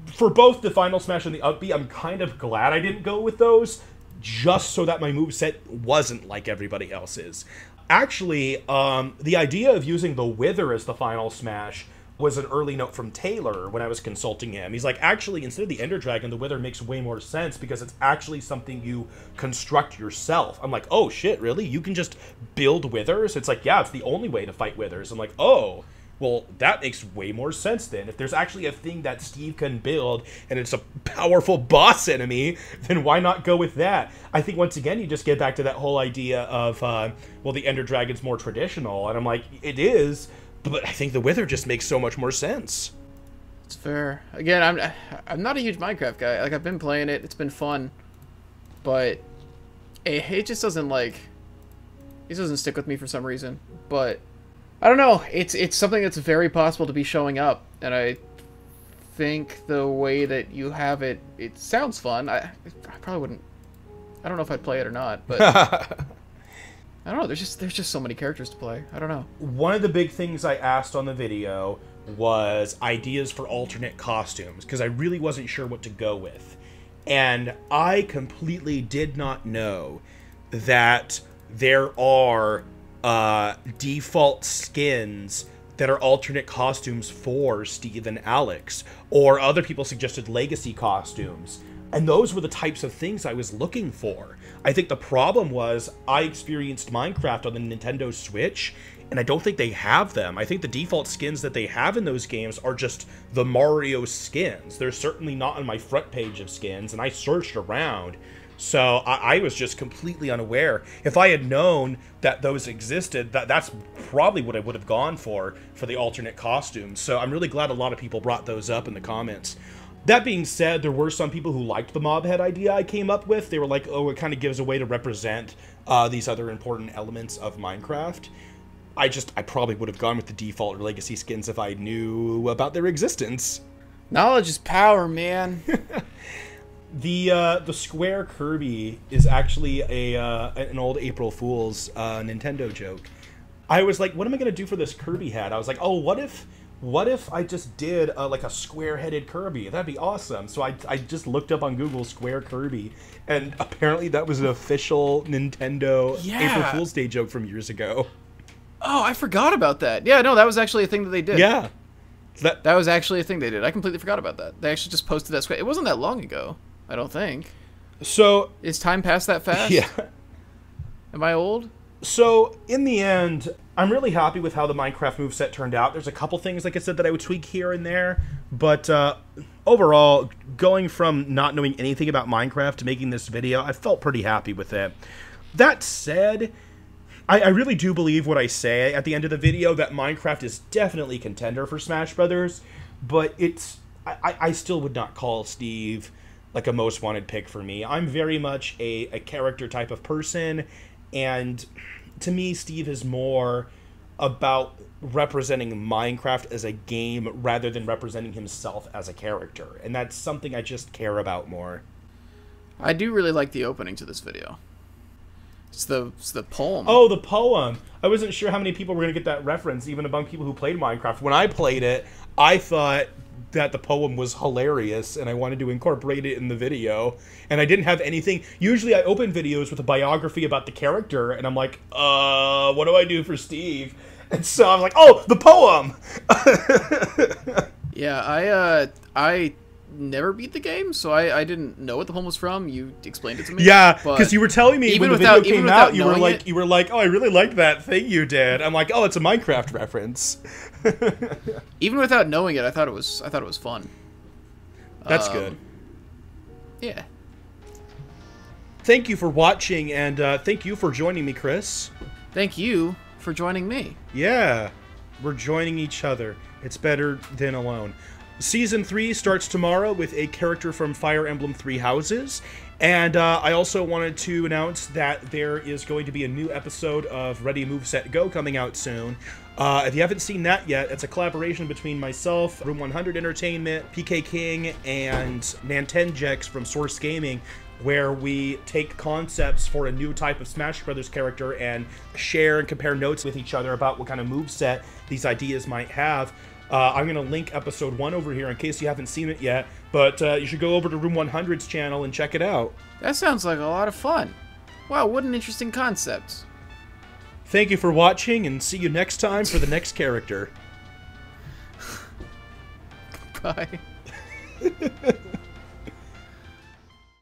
for both the Final Smash and the up B, I'm kind of glad I didn't go with those, just so that my moveset wasn't like everybody else's. Actually, the idea of using the Wither as the Final Smash was an early note from Taylor when I was consulting him. He's like, actually, instead of the Ender Dragon, the Wither makes way more sense because it's actually something you construct yourself. I'm like, oh shit, really? You can just build Withers? It's like, yeah, it's the only way to fight Withers. I'm like, oh, well, that makes way more sense then. If there's actually a thing that Steve can build and it's a powerful boss enemy, then why not go with that? I think, once again, you just get back to that whole idea of, well, the Ender Dragon's more traditional. And I'm like, it is, but I think the Wither just makes so much more sense. It's fair. Again, I'm not a huge Minecraft guy. Like, I've been playing it. It's been fun. But it just doesn't, like... It doesn't stick with me for some reason. But I don't know. It's something that's very possible to be showing up. And I think the way that you have it, it sounds fun. I probably wouldn't... I don't know if I'd play it or not, but... I don't know. There's just so many characters to play. I don't know. One of the big things I asked on the video was ideas for alternate costumes, because I really wasn't sure what to go with. And I completely did not know that there are default skins that are alternate costumes for Steve and Alex, or other people suggested legacy costumes. And those were the types of things I was looking for. I think the problem was I experienced Minecraft on the Nintendo Switch, and I don't think they have them. I think the default skins that they have in those games are just the Mario skins. They're certainly not on my front page of skins, and I searched around. So I was just completely unaware. If I had known that those existed, that's probably what I would have gone for the alternate costumes. So I'm really glad a lot of people brought those up in the comments. That being said, there were some people who liked the mob head idea I came up with. They were like, oh, it kind of gives a way to represent these other important elements of Minecraft. I probably would have gone with the default or legacy skins if I knew about their existence. Knowledge is power, man. The square Kirby is actually an old April Fool's Nintendo joke. I was like, what am I going to do for this Kirby hat? I was like, oh, what if I just did like a square-headed Kirby? That'd be awesome. So I just looked up on Google square Kirby, and apparently that was an official Nintendo April Fool's Day joke from years ago. Oh, I forgot about that. Yeah, no, that was actually a thing that they did. Yeah. That was actually a thing they did. I completely forgot about that. They actually just posted that square. It wasn't that long ago, I don't think. So... Is time past that fast? Yeah. Am I old? So, in the end, I'm really happy with how the Minecraft moveset turned out. There's a couple things, like I said, that I would tweak here and there. But overall, going from not knowing anything about Minecraft to making this video, I felt pretty happy with it. That said, I really do believe what I say at the end of the video, that Minecraft is definitely a contender for Smash Brothers. But I still would not call Steve like a most wanted pick for me. I'm very much a character type of person, and to me, Steve is more about representing Minecraft as a game rather than representing himself as a character. And that's something I just care about more. I do really like the opening to this video. It's the poem. Oh, the poem. I wasn't sure how many people were going to get that reference, even among people who played Minecraft. When I played it, I thought that the poem was hilarious, and I wanted to incorporate it in the video. And I didn't have anything. Usually I open videos with a biography about the character, and I'm like, what do I do for Steve? And so I'm like, oh, the poem! Yeah, I never beat the game, so I didn't know what the poem was from. You explained it to me. Yeah, because you were telling me when the video came out, you were like, oh, I really liked that thing you did. I'm like, oh, it's a Minecraft reference. Even without knowing it, I thought it was fun. That's good. Yeah. Thank you for watching, and thank you for joining me, Chris. Thank you for joining me. Yeah, we're joining each other. It's better than alone. Season 3 starts tomorrow with a character from Fire Emblem Three Houses. And I also wanted to announce that there is going to be a new episode of Ready, Move, Set, Go coming out soon. If you haven't seen that yet, it's a collaboration between myself, Room 100 Entertainment, PK King, and Nantenjex from Source Gaming, where we take concepts for a new type of Smash Brothers character and share and compare notes with each other about what kind of moveset these ideas might have. I'm going to link episode 1 over here in case you haven't seen it yet, but you should go over to Room 100's channel and check it out. That sounds like a lot of fun. Wow, what an interesting concept. Thank you for watching, and see you next time for the next character. Bye.